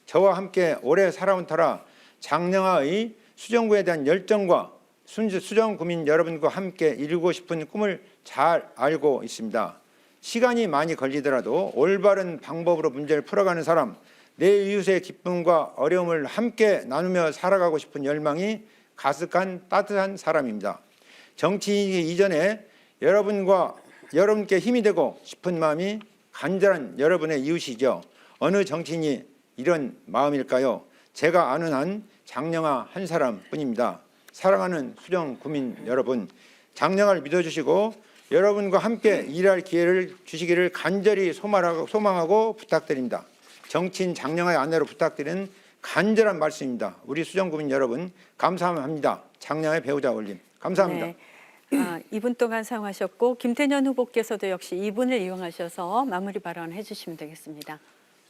저와 함께 오래 살아온 터라 장영아의 수정구에 대한 열정과 수정 구민 여러분과 함께 이루고 싶은 꿈을 잘 알고 있습니다. 시간이 많이 걸리더라도 올바른 방법으로 문제를 풀어가는 사람, 내 이웃의 기쁨과 어려움을 함께 나누며 살아가고 싶은 열망이 가득한 따뜻한 사람입니다. 정치인이기 이전에 여러분께 힘이 되고 싶은 마음이 간절한 여러분의 이웃이죠. 어느 정치인이 이런 마음일까요? 제가 아는 한 장영아 한 사람뿐입니다. 사랑하는 수정 구민 여러분, 장영아를 믿어주시고 여러분과 함께 일할 기회를 주시기를 간절히 소망하고 부탁드립니다. 정치인 장영아의 아내로 부탁드리는 간절한 말씀입니다. 우리 수정 구민 여러분 감사합니다. 장영아의 배우자 올림 감사합니다. 네. 2분 동안 사용하셨고 김태년 후보께서도 역시 2분을 이용하셔서 마무리 발언해 주시면 되겠습니다.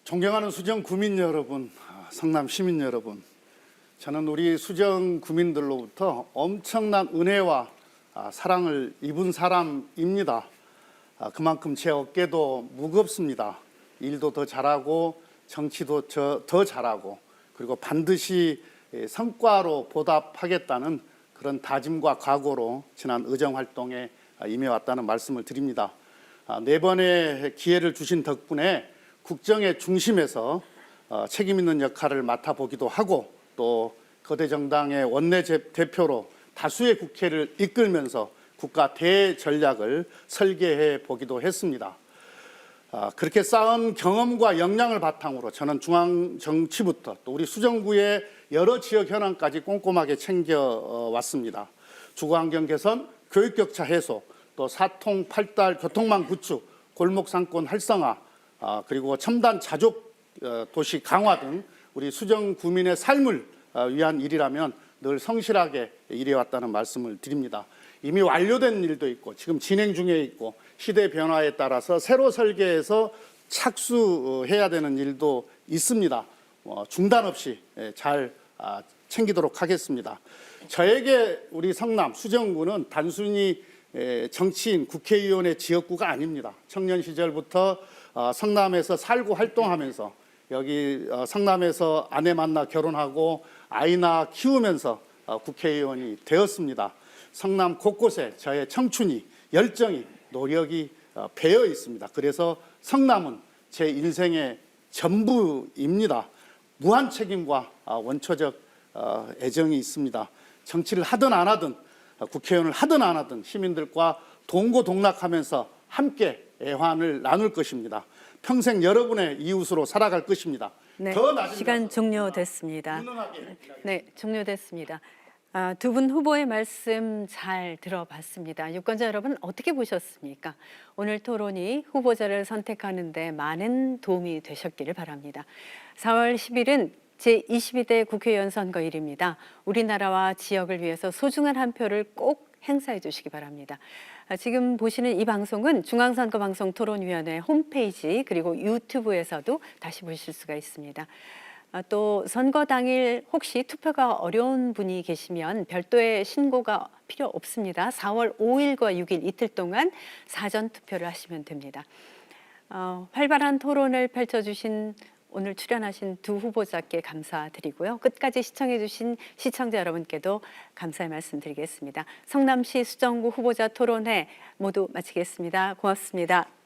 존경하는 수정 구민 여러분, 성남 시민 여러분, 저는 우리 수정 구민들로부터 엄청난 은혜와 사랑을 입은 사람입니다. 그만큼 제 어깨도 무겁습니다. 일도 더 잘하고 정치도 더 잘하고 그리고 반드시 성과로 보답하겠다는 그런 다짐과 각오로 지난 의정활동에 임해왔다는 말씀을 드립니다. 4번의 기회를 주신 덕분에 국정의 중심에서 책임 있는 역할을 맡아보기도 하고 또 거대 정당의 원내대표로 다수의 국회를 이끌면서 국가 대전략을 설계해 보기도 했습니다. 그렇게 쌓은 경험과 역량을 바탕으로 저는 중앙 정치부터 또 우리 수정구의 여러 지역 현안까지 꼼꼼하게 챙겨왔습니다. 주거환경 개선, 교육격차 해소, 또 사통 팔달 교통망 구축, 골목상권 활성화, 그리고 첨단 자족 도시 강화 등 우리 수정 구민의 삶을 위한 일이라면 늘 성실하게 일해왔다는 말씀을 드립니다. 이미 완료된 일도 있고 지금 진행 중에 있고 시대 변화에 따라서 새로 설계해서 착수해야 되는 일도 있습니다. 중단 없이 잘 챙기도록 하겠습니다. 저에게 우리 성남 수정구는 단순히 정치인 국회의원의 지역구가 아닙니다. 청년 시절부터 성남에서 살고 활동하면서 여기 성남에서 아내 만나 결혼하고 아이 낳아 키우면서 국회의원이 되었습니다. 성남 곳곳에 저의 청춘이, 열정이, 노력이 배어 있습니다. 그래서 성남은 제 인생의 전부입니다. 무한 책임과 원초적 애정이 있습니다. 정치를 하든 안 하든 국회의원을 하든 안 하든 시민들과 동고동락하면서 함께 애환을 나눌 것입니다. 평생 여러분의 이웃으로 살아갈 것입니다. 네, 더 낮은 시간 종료됐습니다. 네, 종료됐습니다. 두 분 후보의 말씀 잘 들어봤습니다. 유권자 여러분 어떻게 보셨습니까? 오늘 토론이 후보자를 선택하는 데 많은 도움이 되셨기를 바랍니다. 4월 10일은 제22대 국회의원 선거일입니다. 우리나라와 지역을 위해서 소중한 한 표를 꼭 행사해 주시기 바랍니다. 지금 보시는 이 방송은 중앙선거방송토론위원회 홈페이지 그리고 유튜브에서도 다시 보실 수가 있습니다. 또 선거 당일 혹시 투표가 어려운 분이 계시면 별도의 신고가 필요 없습니다. 4월 5일과 6일 이틀 동안 사전 투표를 하시면 됩니다. 활발한 토론을 펼쳐주신 오늘 출연하신 두 후보자께 감사드리고요. 끝까지 시청해주신 시청자 여러분께도 감사의 말씀드리겠습니다. 성남시 수정구 후보자 토론회 모두 마치겠습니다. 고맙습니다.